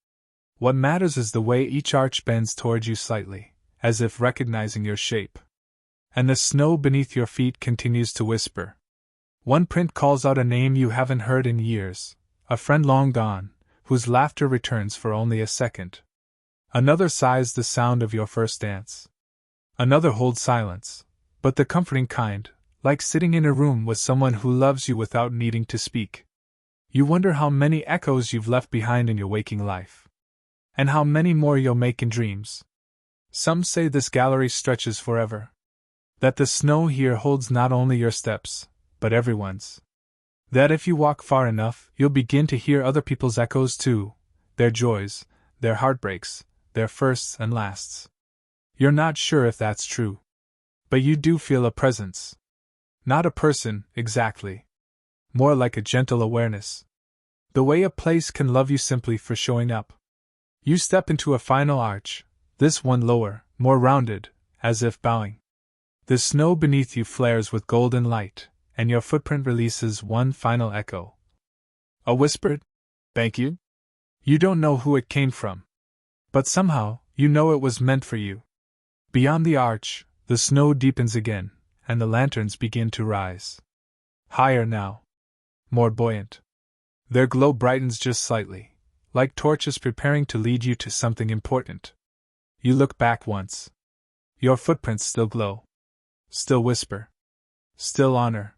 What matters is the way each arch bends toward you slightly, as if recognizing your shape. And the snow beneath your feet continues to whisper. One print calls out a name you haven't heard in years, a friend long gone, whose laughter returns for only a second. Another sighs the sound of your first dance. Another holds silence, but the comforting kind, like sitting in a room with someone who loves you without needing to speak. You wonder how many echoes you've left behind in your waking life. And how many more you'll make in dreams. Some say this gallery stretches forever. That the snow here holds not only your steps, but everyone's. That if you walk far enough, you'll begin to hear other people's echoes too, their joys, their heartbreaks, their firsts and lasts. You're not sure if that's true. But you do feel a presence. Not a person, exactly. More like a gentle awareness. The way a place can love you simply for showing up. You step into a final arch, this one lower, more rounded, as if bowing. The snow beneath you flares with golden light, and your footprint releases one final echo. A whispered, "Thank you?" You don't know who it came from. But somehow, you know it was meant for you. Beyond the arch, The snow deepens again, and the lanterns begin to rise. Higher now. More buoyant. Their glow brightens just slightly, like torches preparing to lead you to something important. You look back once. Your footprints still glow. Still whisper. Still honor.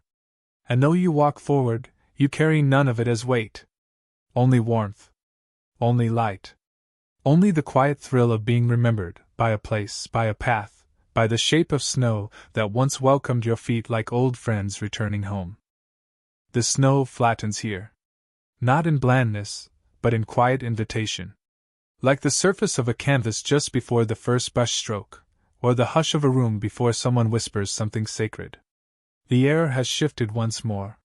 And though you walk forward, you carry none of it as weight. Only warmth. Only light. Only the quiet thrill of being remembered, by a place, by a path, by the shape of snow that once welcomed your feet like old friends returning home. The snow flattens here. Not in blandness, but in quiet invitation. Like the surface of a canvas just before the first brush stroke, or the hush of a room before someone whispers something sacred. The air has shifted once more.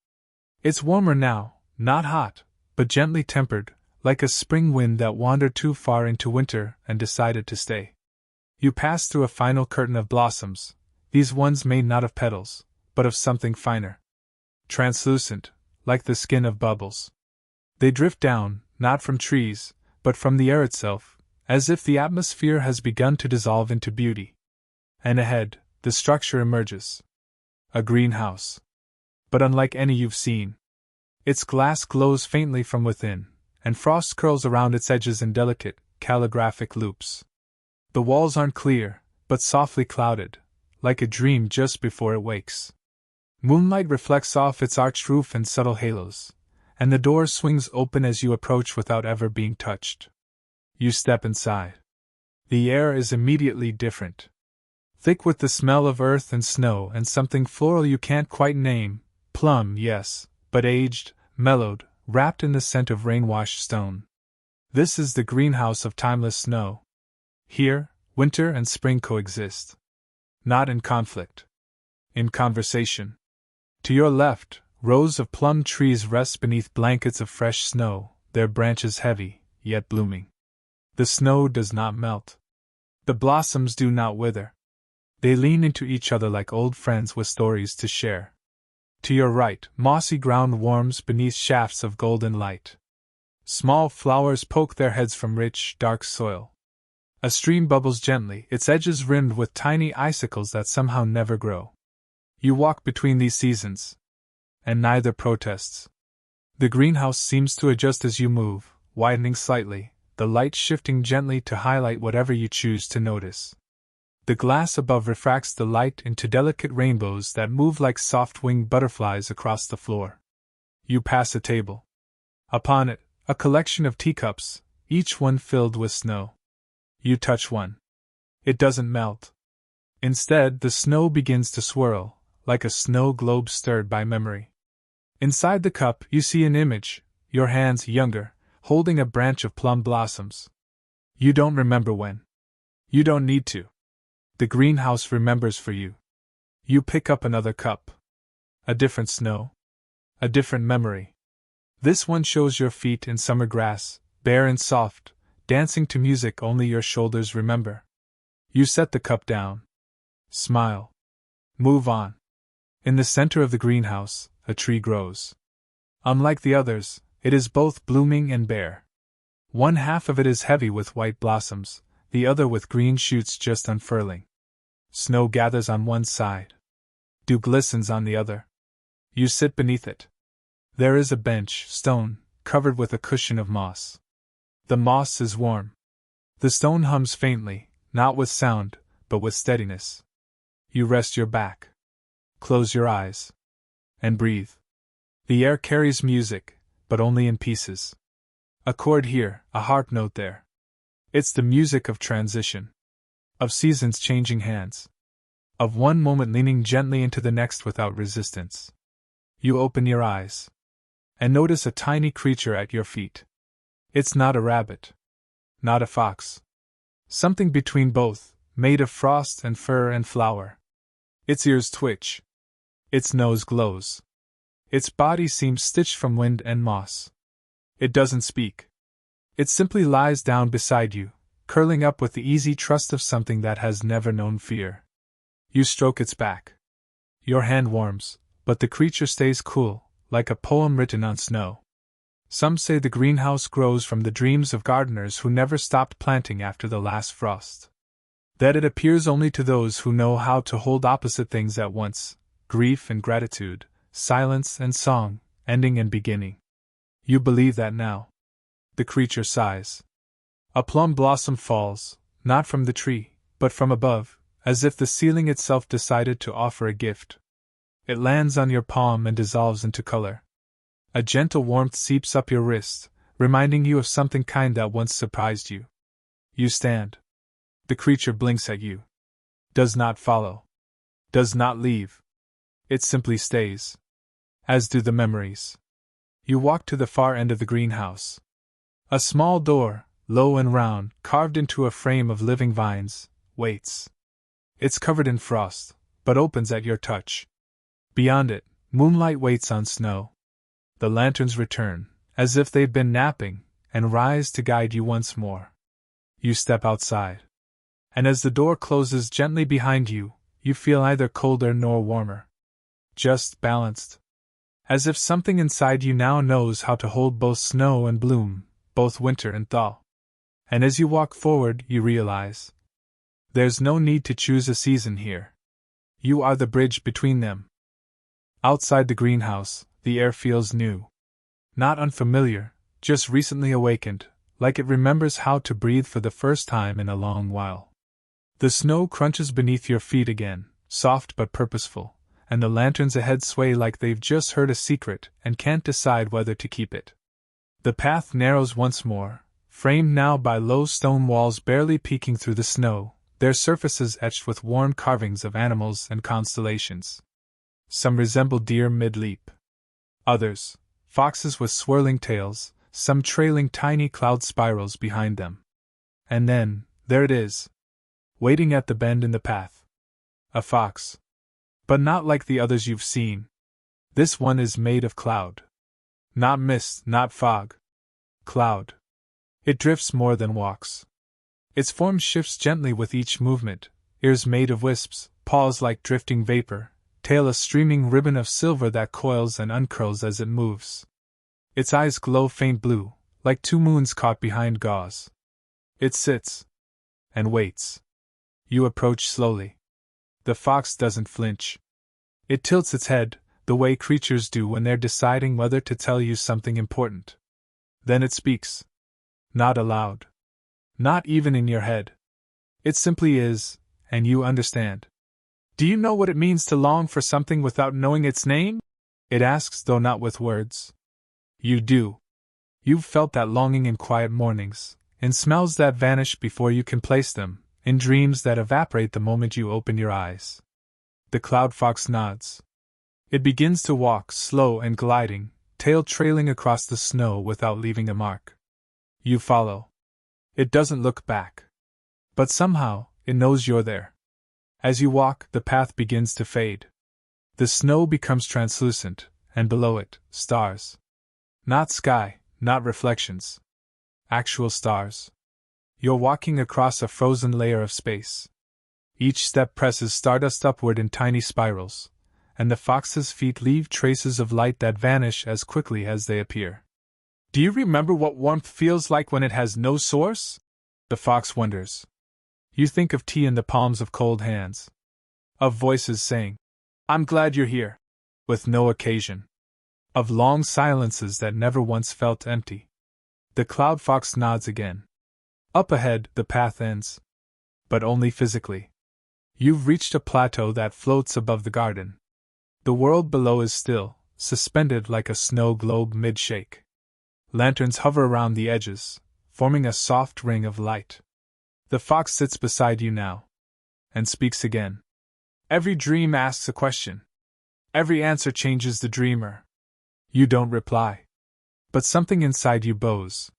It's warmer now, not hot, but gently tempered, like a spring wind that wandered too far into winter and decided to stay. You pass through a final curtain of blossoms, these ones made not of petals, but of something finer. Translucent, like the skin of bubbles. They drift down, not from trees, but from the air itself, as if the atmosphere has begun to dissolve into beauty. And ahead, the structure emerges. A greenhouse. But unlike any you've seen. Its glass glows faintly from within, and frost curls around its edges in delicate, calligraphic loops. The walls aren't clear, but softly clouded, like a dream just before it wakes. Moonlight reflects off its arched roof in subtle halos, and the door swings open as you approach without ever being touched. You step inside. The air is immediately different. Thick with the smell of earth and snow and something floral you can't quite name, plum, yes, but aged, mellowed, wrapped in the scent of rain-washed stone. This is the greenhouse of timeless snow. Here, winter and spring coexist. Not in conflict. In conversation. To your left, rows of plum trees rest beneath blankets of fresh snow, their branches heavy, yet blooming. The snow does not melt. The blossoms do not wither. They lean into each other like old friends with stories to share. To your right, mossy ground warms beneath shafts of golden light. Small flowers poke their heads from rich, dark soil. A stream bubbles gently, its edges rimmed with tiny icicles that somehow never grow. You walk between these seasons. And neither protests. The greenhouse seems to adjust as you move, widening slightly, the light shifting gently to highlight whatever you choose to notice. The glass above refracts the light into delicate rainbows that move like soft-winged butterflies across the floor. You pass a table. Upon it, a collection of teacups, each one filled with snow. You touch one. It doesn't melt. Instead, the snow begins to swirl, like a snow globe stirred by memory. Inside the cup, you see an image, your hands younger, holding a branch of plum blossoms. You don't remember when. You don't need to. The greenhouse remembers for you. You pick up another cup. A different snow. A different memory. This one shows your feet in summer grass, bare and soft, dancing to music only your shoulders remember. You set the cup down. Smile. Move on. In the center of the greenhouse, a tree grows. Unlike the others, it is both blooming and bare. One half of it is heavy with white blossoms, the other with green shoots just unfurling. Snow gathers on one side. Dew glistens on the other. You sit beneath it. There is a bench, stone, covered with a cushion of moss. The moss is warm. The stone hums faintly, not with sound, but with steadiness. You rest your back. Close your eyes. And breathe. The air carries music, but only in pieces. A chord here, a harp note there. It's the music of transition. Of seasons changing hands. Of one moment leaning gently into the next without resistance. You open your eyes. And notice a tiny creature at your feet. It's not a rabbit. Not a fox. Something between both, made of frost and fur and flower. Its ears twitch. Its nose glows. Its body seems stitched from wind and moss. It doesn't speak. It simply lies down beside you, curling up with the easy trust of something that has never known fear. You stroke its back. Your hand warms, but the creature stays cool, like a poem written on snow. Some say the greenhouse grows from the dreams of gardeners who never stopped planting after the last frost. That it appears only to those who know how to hold opposite things at once, grief and gratitude, silence and song, ending and beginning. You believe that now. The creature sighs. A plum blossom falls, not from the tree, but from above, as if the ceiling itself decided to offer a gift. It lands on your palm and dissolves into color. A gentle warmth seeps up your wrist, reminding you of something kind that once surprised you. You stand. The creature blinks at you. Does not follow. Does not leave. It simply stays. As do the memories. You walk to the far end of the greenhouse. A small door, low and round, carved into a frame of living vines, waits. It's covered in frost, but opens at your touch. Beyond it, moonlight waits on snow. The lanterns return, as if they've been napping, and rise to guide you once more. You step outside. And as the door closes gently behind you, you feel neither colder nor warmer. Just balanced. As if something inside you now knows how to hold both snow and bloom, both winter and thaw. And as you walk forward, you realize there's no need to choose a season here. You are the bridge between them. Outside the greenhouse, the air feels new. Not unfamiliar, just recently awakened, like it remembers how to breathe for the first time in a long while. The snow crunches beneath your feet again, soft but purposeful, and the lanterns ahead sway like they've just heard a secret and can't decide whether to keep it. The path narrows once more, framed now by low stone walls barely peeking through the snow, their surfaces etched with worn carvings of animals and constellations. Some resemble deer mid-leap. Others, foxes with swirling tails, some trailing tiny cloud spirals behind them. And then, there it is. Waiting at the bend in the path. A fox. But not like the others you've seen. This one is made of cloud. Not mist, not fog. Cloud. It drifts more than walks. Its form shifts gently with each movement, ears made of wisps, paws like drifting vapor, tail a streaming ribbon of silver that coils and uncurls as it moves. Its eyes glow faint blue, like two moons caught behind gauze. It sits. And waits. You approach slowly. The fox doesn't flinch. It tilts its head, the way creatures do when they're deciding whether to tell you something important. Then it speaks. Not aloud. Not even in your head. It simply is, and you understand. Do you know what it means to long for something without knowing its name? It asks, though not with words. You do. You've felt that longing in quiet mornings, in smells that vanish before you can place them, in dreams that evaporate the moment you open your eyes. The cloud fox nods. It begins to walk, slow and gliding, tail trailing across the snow without leaving a mark. You follow. It doesn't look back. But somehow, it knows you're there. As you walk, the path begins to fade. The snow becomes translucent, and below it, stars. Not sky, not reflections. Actual stars. You're walking across a frozen layer of space. Each step presses stardust upward in tiny spirals, and the fox's feet leave traces of light that vanish as quickly as they appear. Do you remember what warmth feels like when it has no source? The fox wonders. You think of tea in the palms of cold hands. Of voices saying, "I'm glad you're here," with no occasion. Of long silences that never once felt empty. The cloud fox nods again. Up ahead, the path ends. But only physically. You've reached a plateau that floats above the garden. The world below is still, suspended like a snow globe mid-shake. Lanterns hover around the edges, forming a soft ring of light. The fox sits beside you now. And speaks again. Every dream asks a question. Every answer changes the dreamer. You don't reply. But something inside you bows.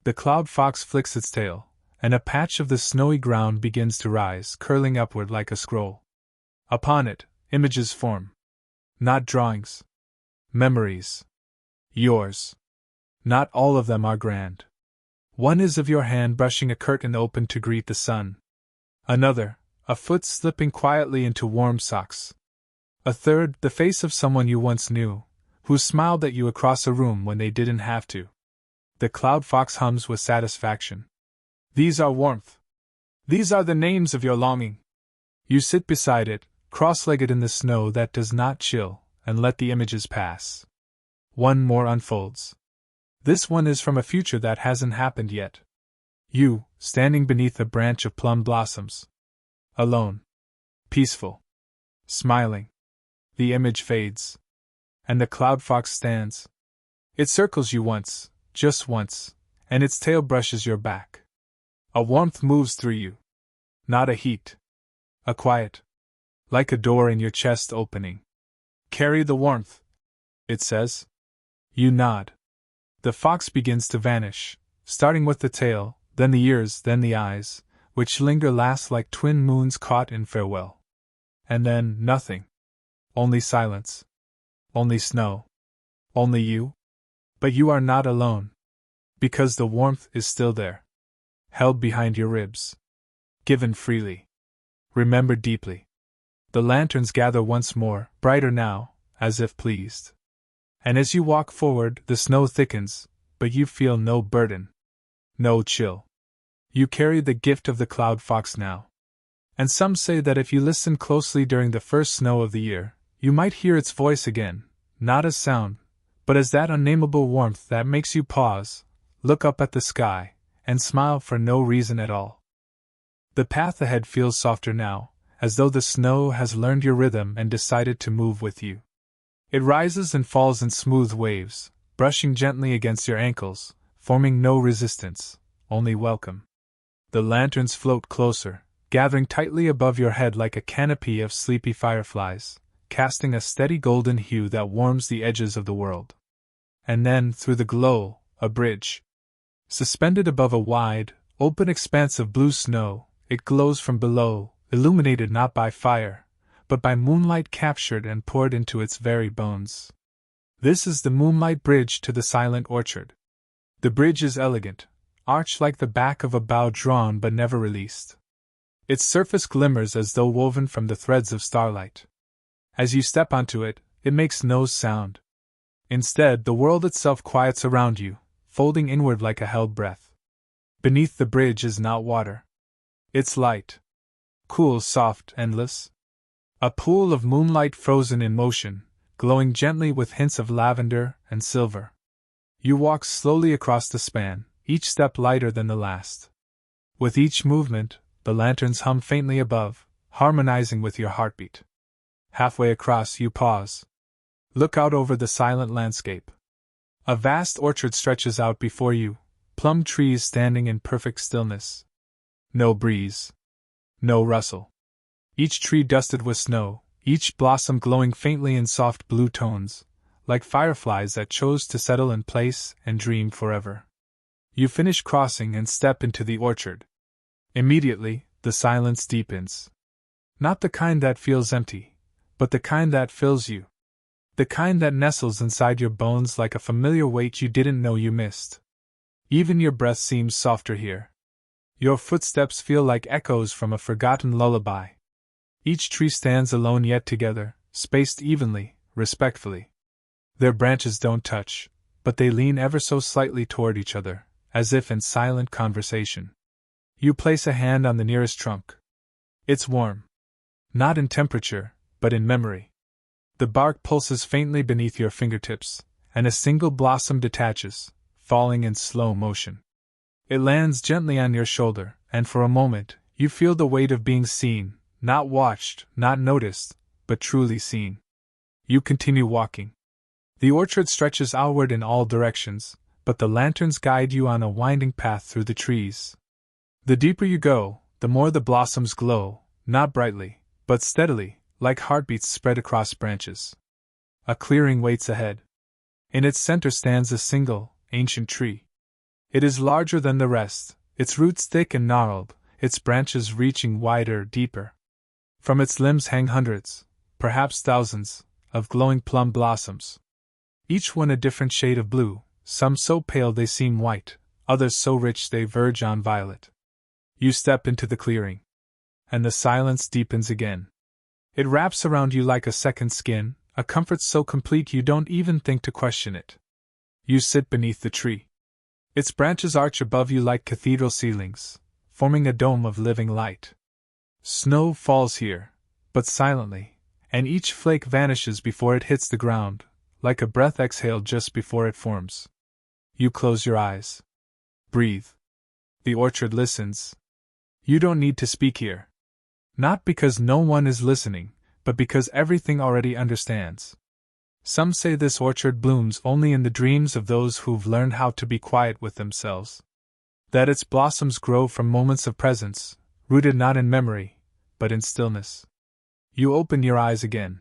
The cloud fox flicks its tail, and a patch of the snowy ground begins to rise, curling upward like a scroll. Upon it, images form. Not drawings. Memories. Yours. Not all of them are grand. One is of your hand brushing a curtain open to greet the sun. Another, a foot slipping quietly into warm socks. A third, the face of someone you once knew, who smiled at you across a room when they didn't have to. The cloud fox hums with satisfaction. These are warmth. These are the names of your longing. You sit beside it, cross-legged in the snow that does not chill, and let the images pass. One more unfolds. This one is from a future that hasn't happened yet. You, standing beneath a branch of plum blossoms. Alone. Peaceful. Smiling. The image fades. And the cloud fox stands. It circles you once, just once, and its tail brushes your back. A warmth moves through you. Not a heat. A quiet. Like a door in your chest opening. Carry the warmth, it says. You nod. The fox begins to vanish, starting with the tail, then the ears, then the eyes, which linger last like twin moons caught in farewell. And then nothing. Only silence. Only snow. Only you. But you are not alone. Because the warmth is still there. Held behind your ribs. Given freely. Remembered deeply. The lanterns gather once more, brighter now, as if pleased. And as you walk forward, the snow thickens, but you feel no burden. No chill. You carry the gift of the cloud fox now. And some say that if you listen closely during the first snow of the year, you might hear its voice again, not as sound, but as that unnameable warmth that makes you pause, look up at the sky, and smile for no reason at all. The path ahead feels softer now, as though the snow has learned your rhythm and decided to move with you. It rises and falls in smooth waves, brushing gently against your ankles, forming no resistance, only welcome. The lanterns float closer, gathering tightly above your head like a canopy of sleepy fireflies, casting a steady golden hue that warms the edges of the world. And then, through the glow, a bridge. Suspended above a wide, open expanse of blue snow, it glows from below, illuminated not by fire, but by moonlight captured and poured into its very bones. This is the moonlight bridge to the silent orchard. The bridge is elegant, arched like the back of a bow drawn but never released. Its surface glimmers as though woven from the threads of starlight. As you step onto it, it makes no sound. Instead, the world itself quiets around you, folding inward like a held breath. Beneath the bridge is not water. It's light. Cool, soft, endless. A pool of moonlight frozen in motion, glowing gently with hints of lavender and silver. You walk slowly across the span, each step lighter than the last. With each movement, the lanterns hum faintly above, harmonizing with your heartbeat. Halfway across, you pause. Look out over the silent landscape. A vast orchard stretches out before you, plum trees standing in perfect stillness. No breeze. No rustle. Each tree dusted with snow, each blossom glowing faintly in soft blue tones, like fireflies that chose to settle in place and dream forever. You finish crossing and step into the orchard. Immediately, the silence deepens. Not the kind that feels empty, but the kind that fills you. The kind that nestles inside your bones like a familiar weight you didn't know you missed. Even your breath seems softer here. Your footsteps feel like echoes from a forgotten lullaby. Each tree stands alone yet together, spaced evenly, respectfully. Their branches don't touch, but they lean ever so slightly toward each other, as if in silent conversation. You place a hand on the nearest trunk. It's warm. Not in temperature, but in memory. The bark pulses faintly beneath your fingertips, and a single blossom detaches, falling in slow motion. It lands gently on your shoulder, and for a moment, you feel the weight of being seen, not watched, not noticed, but truly seen. You continue walking. The orchard stretches outward in all directions, but the lanterns guide you on a winding path through the trees. The deeper you go, the more the blossoms glow, not brightly, but steadily, like heartbeats spread across branches. A clearing waits ahead. In its center stands a single, ancient tree. It is larger than the rest, its roots thick and gnarled, its branches reaching wider, deeper. From its limbs hang hundreds, perhaps thousands, of glowing plum blossoms. Each one a different shade of blue, some so pale they seem white, others so rich they verge on violet. You step into the clearing. And the silence deepens again. It wraps around you like a second skin, a comfort so complete you don't even think to question it. You sit beneath the tree. Its branches arch above you like cathedral ceilings, forming a dome of living light. Snow falls here, but silently, and each flake vanishes before it hits the ground, like a breath exhaled just before it forms. You close your eyes. Breathe. The orchard listens. You don't need to speak here. Not because no one is listening, but because everything already understands. Some say this orchard blooms only in the dreams of those who've learned how to be quiet with themselves. That its blossoms grow from moments of presence, rooted not in memory, but in stillness. You open your eyes again.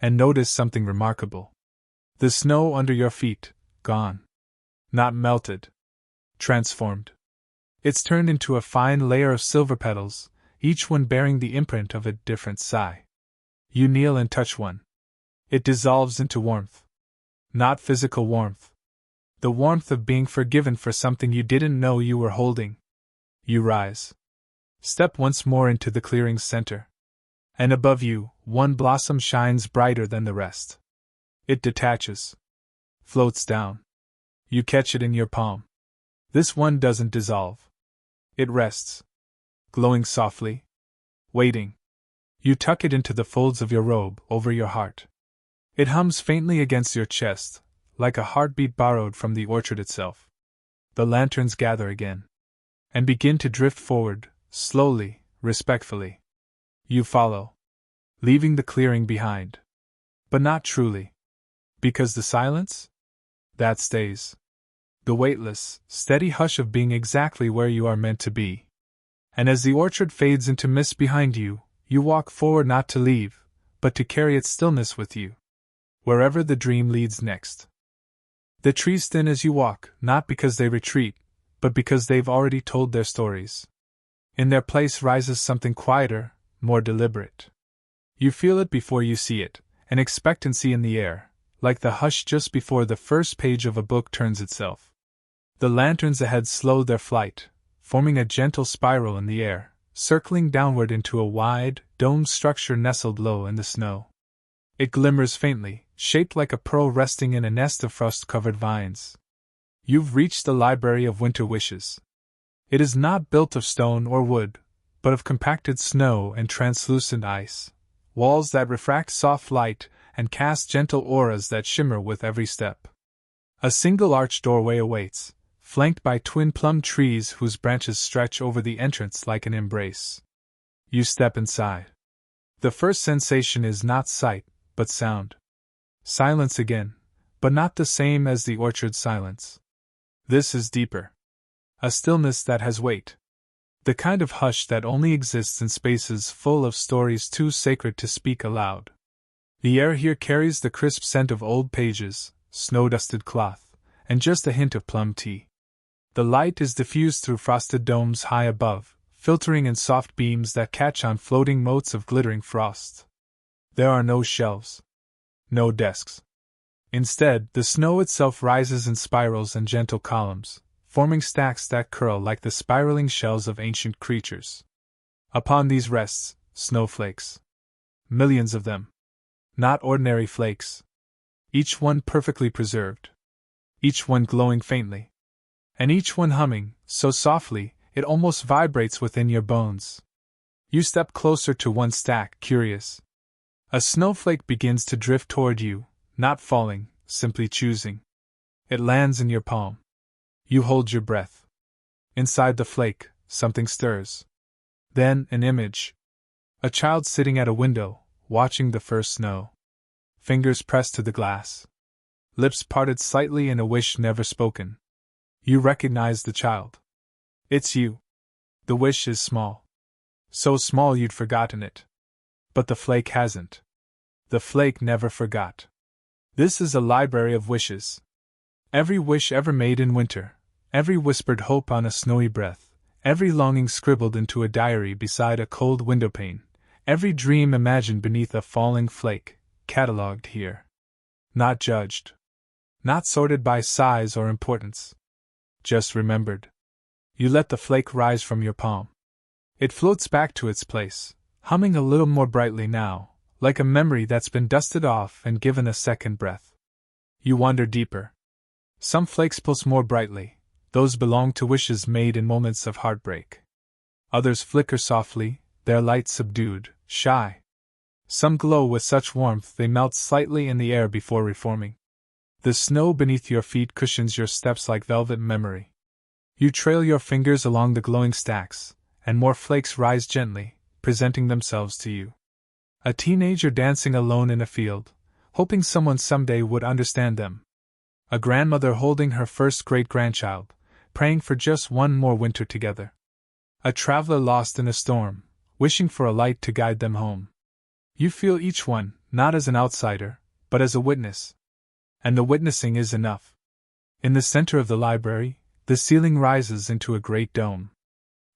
And notice something remarkable. The snow under your feet, gone. Not melted. Transformed. It's turned into a fine layer of silver petals, each one bearing the imprint of a different sigh. You kneel and touch one. It dissolves into warmth. Not physical warmth. The warmth of being forgiven for something you didn't know you were holding. You rise. Step once more into the clearing's center. And above you, one blossom shines brighter than the rest. It detaches. Floats down. You catch it in your palm. This one doesn't dissolve. It rests. Glowing softly. Waiting. You tuck it into the folds of your robe, over your heart. It hums faintly against your chest, like a heartbeat borrowed from the orchard itself. The lanterns gather again. And begin to drift forward, slowly, respectfully. You follow. Leaving the clearing behind. But not truly. Because the silence? That stays. The weightless, steady hush of being exactly where you are meant to be. And as the orchard fades into mist behind you, you walk forward not to leave, but to carry its stillness with you. Wherever the dream leads next. The trees thin as you walk, not because they retreat, but because they've already told their stories. In their place rises something quieter, more deliberate. You feel it before you see it, an expectancy in the air, like the hush just before the first page of a book turns itself. The lanterns ahead slow their flight, forming a gentle spiral in the air, circling downward into a wide, domed structure nestled low in the snow. It glimmers faintly, shaped like a pearl resting in a nest of frost-covered vines. You've reached the library of winter wishes. It is not built of stone or wood, but of compacted snow and translucent ice, walls that refract soft light and cast gentle auras that shimmer with every step. A single arched doorway awaits, flanked by twin plum trees whose branches stretch over the entrance like an embrace. You step inside. The first sensation is not sight, but sound. Silence again, but not the same as the orchard silence. This is deeper. A stillness that has weight. The kind of hush that only exists in spaces full of stories too sacred to speak aloud. The air here carries the crisp scent of old pages, snow-dusted cloth, and just a hint of plum tea. The light is diffused through frosted domes high above, filtering in soft beams that catch on floating motes of glittering frost. There are no shelves. No desks. Instead, the snow itself rises in spirals and gentle columns, forming stacks that curl like the spiraling shells of ancient creatures. Upon these rests, snowflakes. Millions of them. Not ordinary flakes. Each one perfectly preserved. Each one glowing faintly. And each one humming, so softly, it almost vibrates within your bones. You step closer to one stack, curious. A snowflake begins to drift toward you, not falling, simply choosing. It lands in your palm. You hold your breath. Inside the flake, something stirs. Then, an image. A child sitting at a window, watching the first snow. Fingers pressed to the glass. Lips parted slightly in a wish never spoken. You recognize the child. It's you. The wish is small. So small you'd forgotten it. But the flake hasn't. The flake never forgot. This is a library of wishes. Every wish ever made in winter, every whispered hope on a snowy breath, every longing scribbled into a diary beside a cold windowpane, every dream imagined beneath a falling flake, catalogued here. Not judged. Not sorted by size or importance. Just remembered. You let the flake rise from your palm. It floats back to its place, humming a little more brightly now, like a memory that's been dusted off and given a second breath. You wander deeper. Some flakes pulse more brightly, those belong to wishes made in moments of heartbreak. Others flicker softly, their light subdued, shy. Some glow with such warmth they melt slightly in the air before reforming. The snow beneath your feet cushions your steps like velvet memory. You trail your fingers along the glowing stacks, and more flakes rise gently, presenting themselves to you. A teenager dancing alone in a field, hoping someone someday would understand them. A grandmother holding her first great-grandchild, praying for just one more winter together. A traveler lost in a storm, wishing for a light to guide them home. You feel each one, not as an outsider, but as a witness. And the witnessing is enough. In the center of the library, the ceiling rises into a great dome.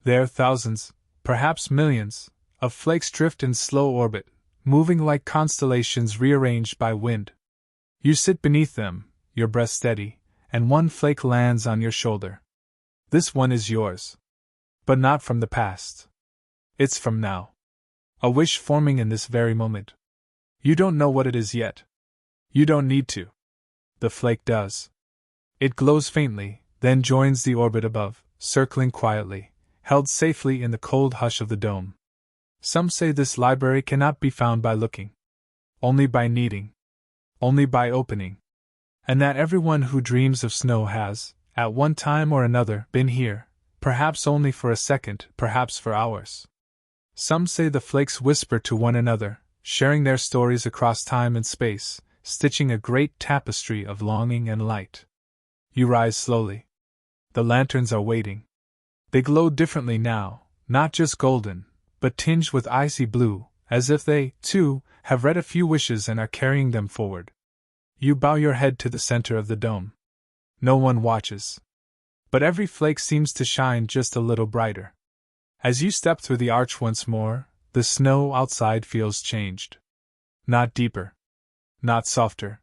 There thousands, perhaps millions, of flakes drift in slow orbit, moving like constellations rearranged by wind. You sit beneath them, your breath steady, and one flake lands on your shoulder. This one is yours. But not from the past. It's from now. A wish forming in this very moment. You don't know what it is yet. You don't need to. The flake does. It glows faintly, then joins the orbit above, circling quietly, held safely in the cold hush of the dome. Some say this library cannot be found by looking. Only by needing. Only by opening. And that everyone who dreams of snow has, at one time or another, been here, perhaps only for a second, perhaps for hours. Some say the flakes whisper to one another, sharing their stories across time and space, stitching a great tapestry of longing and light. You rise slowly. The lanterns are waiting. They glow differently now, not just golden, but tinged with icy blue, as if they, too, have read a few wishes and are carrying them forward. You bow your head to the center of the dome. No one watches. But every flake seems to shine just a little brighter. As you step through the arch once more, the snow outside feels changed. Not deeper. Not softer.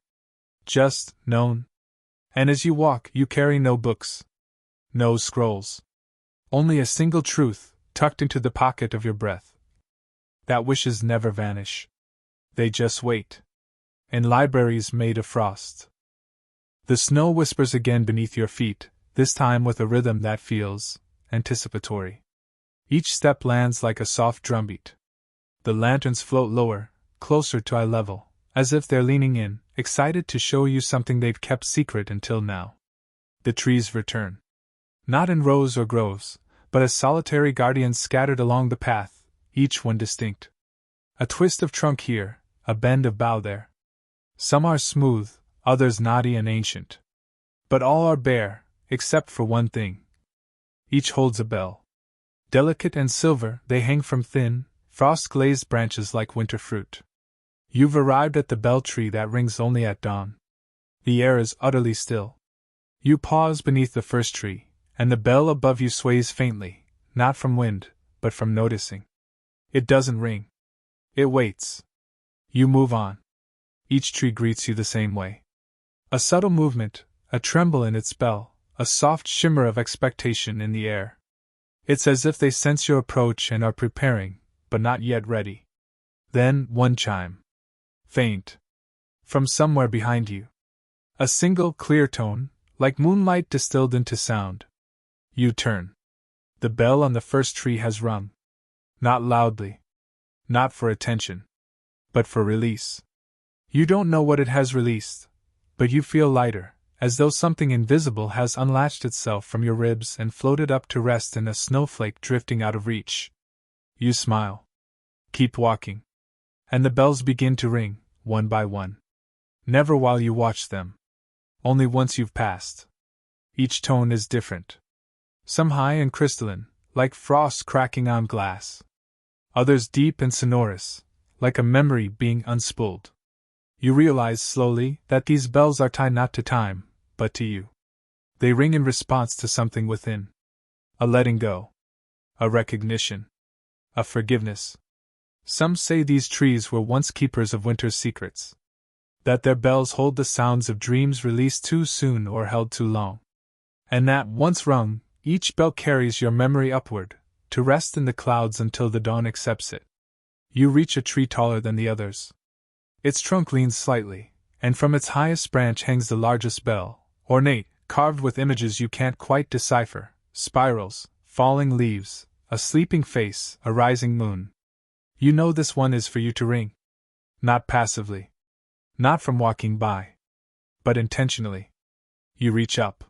Just known. And as you walk, you carry no books. No scrolls. Only a single truth, tucked into the pocket of your breath. That wishes never vanish. They just wait. In libraries made of frost. The snow whispers again beneath your feet, this time with a rhythm that feels anticipatory. Each step lands like a soft drumbeat. The lanterns float lower, closer to eye level, as if they're leaning in, excited to show you something they've kept secret until now. The trees return. Not in rows or groves, but as solitary guardians scattered along the path, each one distinct. A twist of trunk here, a bend of bough there. Some are smooth, others knotty and ancient. But all are bare, except for one thing. Each holds a bell. Delicate and silver, they hang from thin, frost-glazed branches like winter fruit. You've arrived at the bell tree that rings only at dawn. The air is utterly still. You pause beneath the first tree, and the bell above you sways faintly, not from wind, but from noticing. It doesn't ring. It waits. You move on. Each tree greets you the same way. A subtle movement, a tremble in its bell, a soft shimmer of expectation in the air. It's as if they sense your approach and are preparing, but not yet ready. Then, one chime. Faint. From somewhere behind you. A single, clear tone, like moonlight distilled into sound. You turn. The bell on the first tree has rung. Not loudly. Not for attention. But for release. You don't know what it has released, but you feel lighter, as though something invisible has unlatched itself from your ribs and floated up to rest in a snowflake drifting out of reach. You smile. Keep walking. And the bells begin to ring, one by one. Never while you watch them. Only once you've passed. Each tone is different. Some high and crystalline, like frost cracking on glass. Others deep and sonorous, like a memory being unspooled. You realize slowly that these bells are tied not to time, but to you. They ring in response to something within. A letting go. A recognition. A forgiveness. Some say these trees were once keepers of winter's secrets. That their bells hold the sounds of dreams released too soon or held too long. And that, once rung, each bell carries your memory upward, to rest in the clouds until the dawn accepts it. You reach a tree taller than the others. Its trunk leans slightly, and from its highest branch hangs the largest bell, ornate, carved with images you can't quite decipher, spirals, falling leaves, a sleeping face, a rising moon. You know this one is for you to ring. Not passively. Not from walking by. But intentionally. You reach up.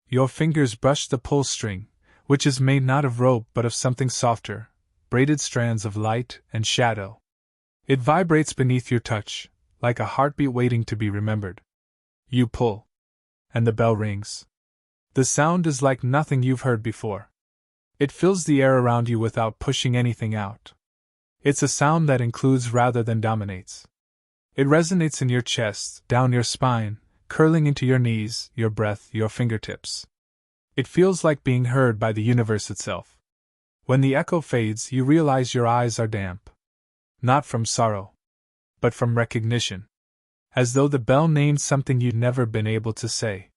Your fingers brush the pull string, which is made not of rope but of something softer, braided strands of light and shadow. It vibrates beneath your touch, like a heartbeat waiting to be remembered. You pull. And the bell rings. The sound is like nothing you've heard before. It fills the air around you without pushing anything out. It's a sound that includes rather than dominates. It resonates in your chest, down your spine, curling into your knees, your breath, your fingertips. It feels like being heard by the universe itself. When the echo fades, you realize your eyes are damp. Not from sorrow, but from recognition. As though the bell named something you'd never been able to say.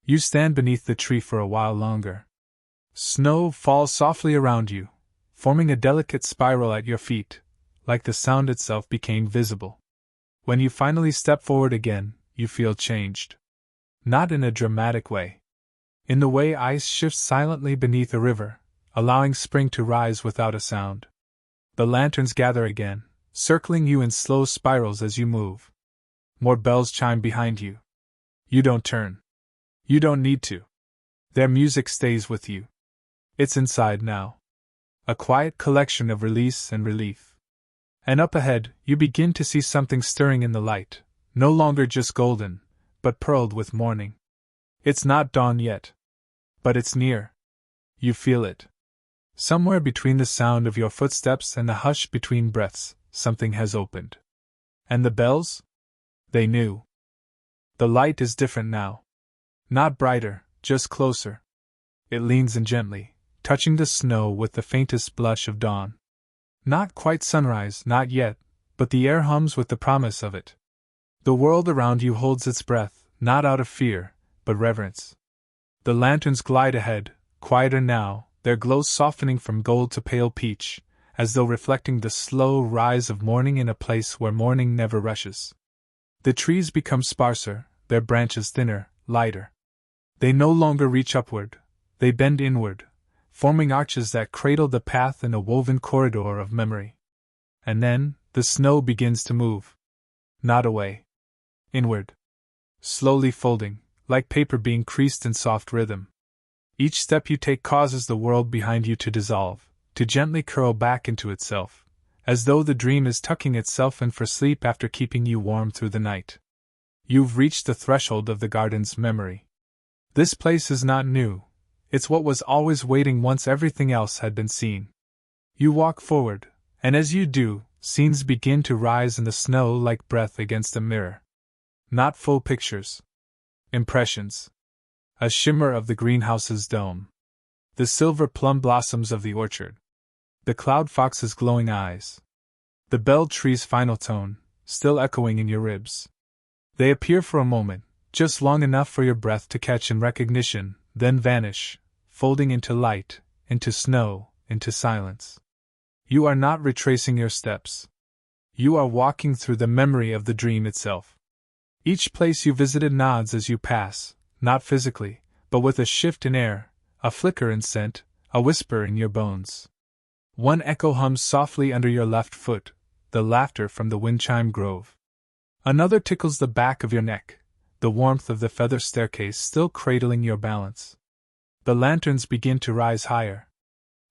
You stand beneath the tree for a while longer. Snow falls softly around you, forming a delicate spiral at your feet, like the sound itself became visible. When you finally step forward again, you feel changed. Not in a dramatic way. In the way ice shifts silently beneath a river, allowing spring to rise without a sound. The lanterns gather again, circling you in slow spirals as you move. More bells chime behind you. You don't turn. You don't need to. Their music stays with you. It's inside now. A quiet collection of release and relief. And up ahead, you begin to see something stirring in the light, no longer just golden, but pearled with morning. It's not dawn yet. But it's near. You feel it. Somewhere between the sound of your footsteps and the hush between breaths, something has opened. And the bells? They knew. The light is different now. Not brighter, just closer. It leans in gently, touching the snow with the faintest blush of dawn. Not quite sunrise, not yet, but the air hums with the promise of it. The world around you holds its breath, not out of fear, but reverence. The lanterns glide ahead, quieter now, their glow softening from gold to pale peach, as though reflecting the slow rise of morning in a place where morning never rushes. The trees become sparser, their branches thinner, lighter. They no longer reach upward, they bend inward, forming arches that cradle the path in a woven corridor of memory. And then, the snow begins to move. Not away. Inward. Slowly folding, like paper being creased in soft rhythm. Each step you take causes the world behind you to dissolve, to gently curl back into itself, as though the dream is tucking itself in for sleep after keeping you warm through the night. You've reached the threshold of the garden's memory. This place is not new. It's what was always waiting once everything else had been seen. You walk forward, and as you do, scenes begin to rise in the snow like breath against a mirror. Not full pictures. Impressions. A shimmer of the greenhouse's dome. The silver plum blossoms of the orchard. The cloud fox's glowing eyes. The belled tree's final tone, still echoing in your ribs. They appear for a moment, just long enough for your breath to catch in recognition, then vanish, folding into light, into snow, into silence. You are not retracing your steps. You are walking through the memory of the dream itself. Each place you visited nods as you pass, not physically, but with a shift in air, a flicker in scent, a whisper in your bones. One echo hums softly under your left foot, the laughter from the wind-chime grove. Another tickles the back of your neck, the warmth of the feather staircase still cradling your balance. The lanterns begin to rise higher.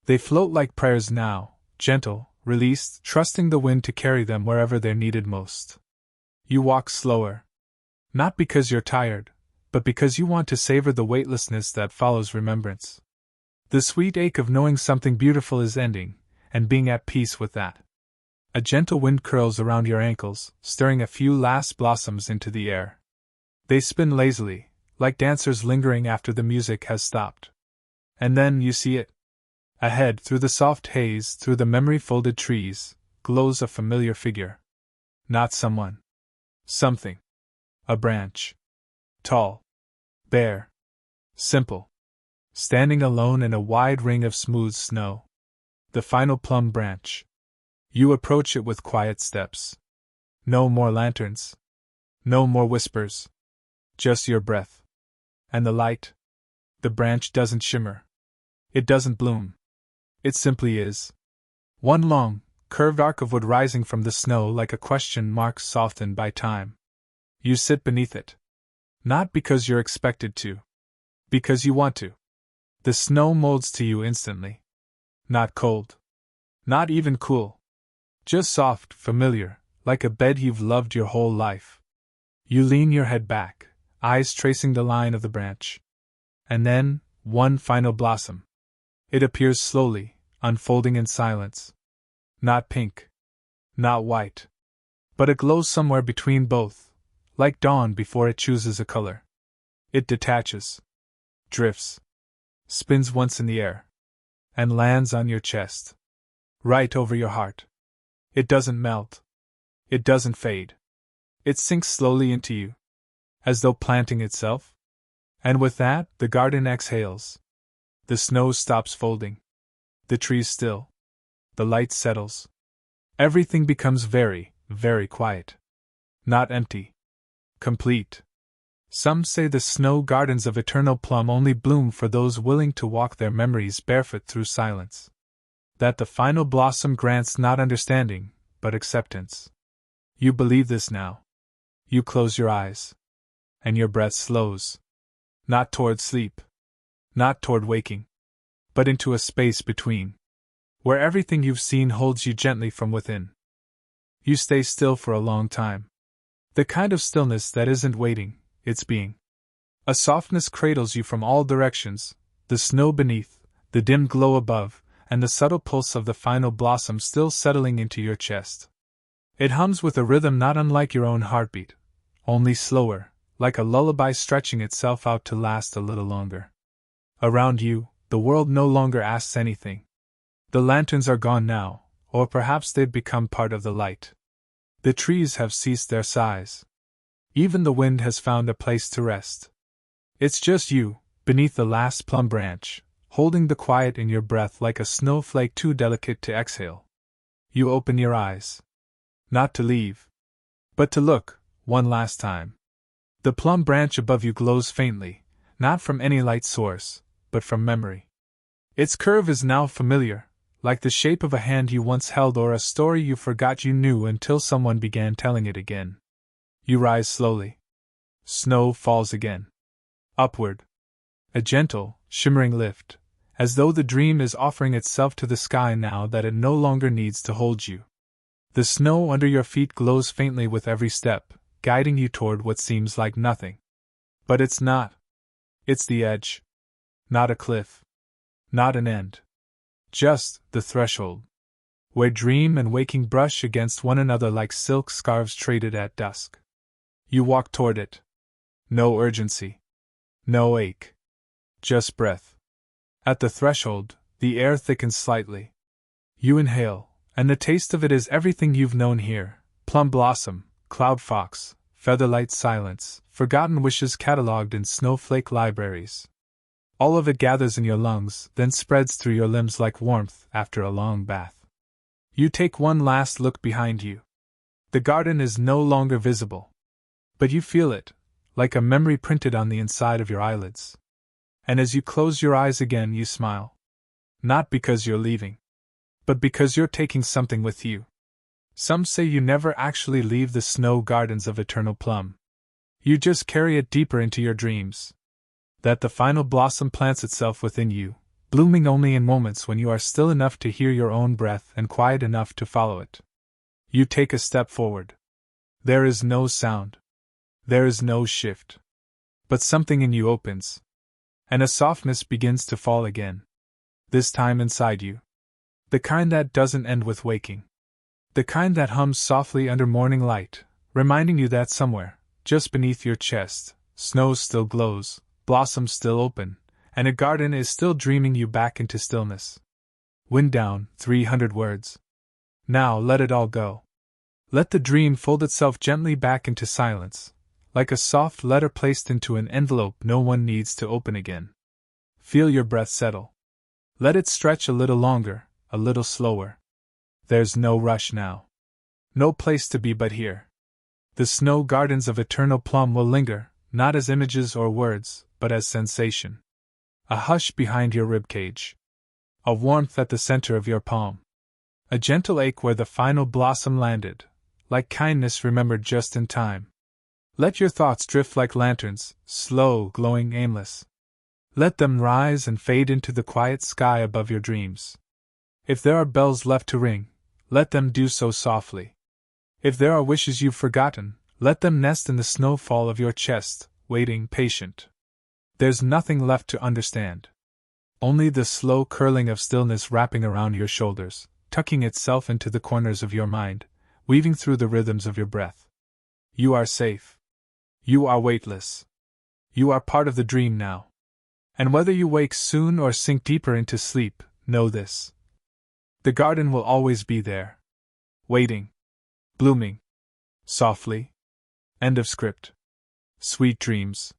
They float like prayers now, gentle, released, trusting the wind to carry them wherever they're needed most. You walk slower. Not because you're tired, but because you want to savor the weightlessness that follows remembrance. The sweet ache of knowing something beautiful is ending, and being at peace with that. A gentle wind curls around your ankles, stirring a few last blossoms into the air. They spin lazily, like dancers lingering after the music has stopped. And then you see it. Ahead, through the soft haze, through the memory-folded trees, glows a familiar figure. Not someone. Something. A branch. Tall. Bare. Simple. Standing alone in a wide ring of smooth snow. The final plum branch. You approach it with quiet steps. No more lanterns. No more whispers. Just your breath. And the light. The branch doesn't shimmer. It doesn't bloom. It simply is. One long, curved arc of wood rising from the snow like a question mark softened by time. You sit beneath it. Not because you're expected to. Because you want to. The snow molds to you instantly. Not cold. Not even cool. Just soft, familiar, like a bed you've loved your whole life. You lean your head back, eyes tracing the line of the branch. And then, one final blossom. It appears slowly, unfolding in silence. Not pink. Not white. But it glows somewhere between both, like dawn before it chooses a color. It detaches. Drifts. Spins once in the air. And lands on your chest. Right over your heart. It doesn't melt. It doesn't fade. It sinks slowly into you. As though planting itself. And with that, the garden exhales. The snow stops folding. The trees still. The light settles. Everything becomes very, very quiet. Not empty. Complete. Some say the snow gardens of eternal Plum only bloom for those willing to walk their memories barefoot through silence. That the final blossom grants not understanding, but acceptance. You believe this now. You close your eyes. And your breath slows. Not toward sleep. Not toward waking. But into a space between. Where everything you've seen holds you gently from within. You stay still for a long time. The kind of stillness that isn't waiting, it's being. A softness cradles you from all directions, the snow beneath, the dim glow above, and the subtle pulse of the final blossom still settling into your chest. It hums with a rhythm not unlike your own heartbeat, only slower, like a lullaby stretching itself out to last a little longer. Around you, the world no longer asks anything. The lanterns are gone now, or perhaps they've become part of the light. The trees have ceased their sighs. Even the wind has found a place to rest. It's just you, beneath the last plum branch, holding the quiet in your breath like a snowflake too delicate to exhale. You open your eyes. Not to leave, but to look, one last time. The plum branch above you glows faintly, not from any light source, but from memory. Its curve is now familiar, like the shape of a hand you once held or a story you forgot you knew until someone began telling it again. You rise slowly. Snow falls again. Upward. A gentle, shimmering lift, as though the dream is offering itself to the sky now that it no longer needs to hold you. The snow under your feet glows faintly with every step, guiding you toward what seems like nothing. But it's not. It's the edge. Not a cliff. Not an end. Just the threshold. Where dream and waking brush against one another like silk scarves traded at dusk. You walk toward it. No urgency. No ache. Just breath. At the threshold, the air thickens slightly. You inhale, and the taste of it is everything you've known here: plum blossom, cloud fox, featherlight silence, forgotten wishes catalogued in snowflake libraries. All of it gathers in your lungs, then spreads through your limbs like warmth after a long bath. You take one last look behind you. The garden is no longer visible. But you feel it, like a memory printed on the inside of your eyelids. And as you close your eyes again, you smile. Not because you're leaving, but because you're taking something with you. Some say you never actually leave the snow gardens of eternal Plum. You just carry it deeper into your dreams. That the final blossom plants itself within you, blooming only in moments when you are still enough to hear your own breath and quiet enough to follow it. You take a step forward. There is no sound. There is no shift. But something in you opens. And a softness begins to fall again. This time inside you. The kind that doesn't end with waking. The kind that hums softly under morning light, reminding you that somewhere, just beneath your chest, snow still glows, blossoms still open, and a garden is still dreaming you back into stillness. Wind down, 300 words. Now let it all go. Let the dream fold itself gently back into silence, like a soft letter placed into an envelope no one needs to open again. Feel your breath settle. Let it stretch a little longer, a little slower. There's no rush now. No place to be but here. The snow gardens of eternal Plum will linger, not as images or words, but as sensation. A hush behind your ribcage. a warmth at the center of your palm. A gentle ache where the final blossom landed, like kindness remembered just in time. Let your thoughts drift like lanterns, slow, glowing, aimless. Let them rise and fade into the quiet sky above your dreams. If there are bells left to ring, let them do so softly. If there are wishes you've forgotten, let them nest in the snowfall of your chest, waiting, patient. There's nothing left to understand. Only the slow curling of stillness wrapping around your shoulders, tucking itself into the corners of your mind, weaving through the rhythms of your breath. You are safe. You are weightless. You are part of the dream now. And whether you wake soon or sink deeper into sleep, know this. The garden will always be there. Waiting. Blooming. Softly. End of script. Sweet dreams.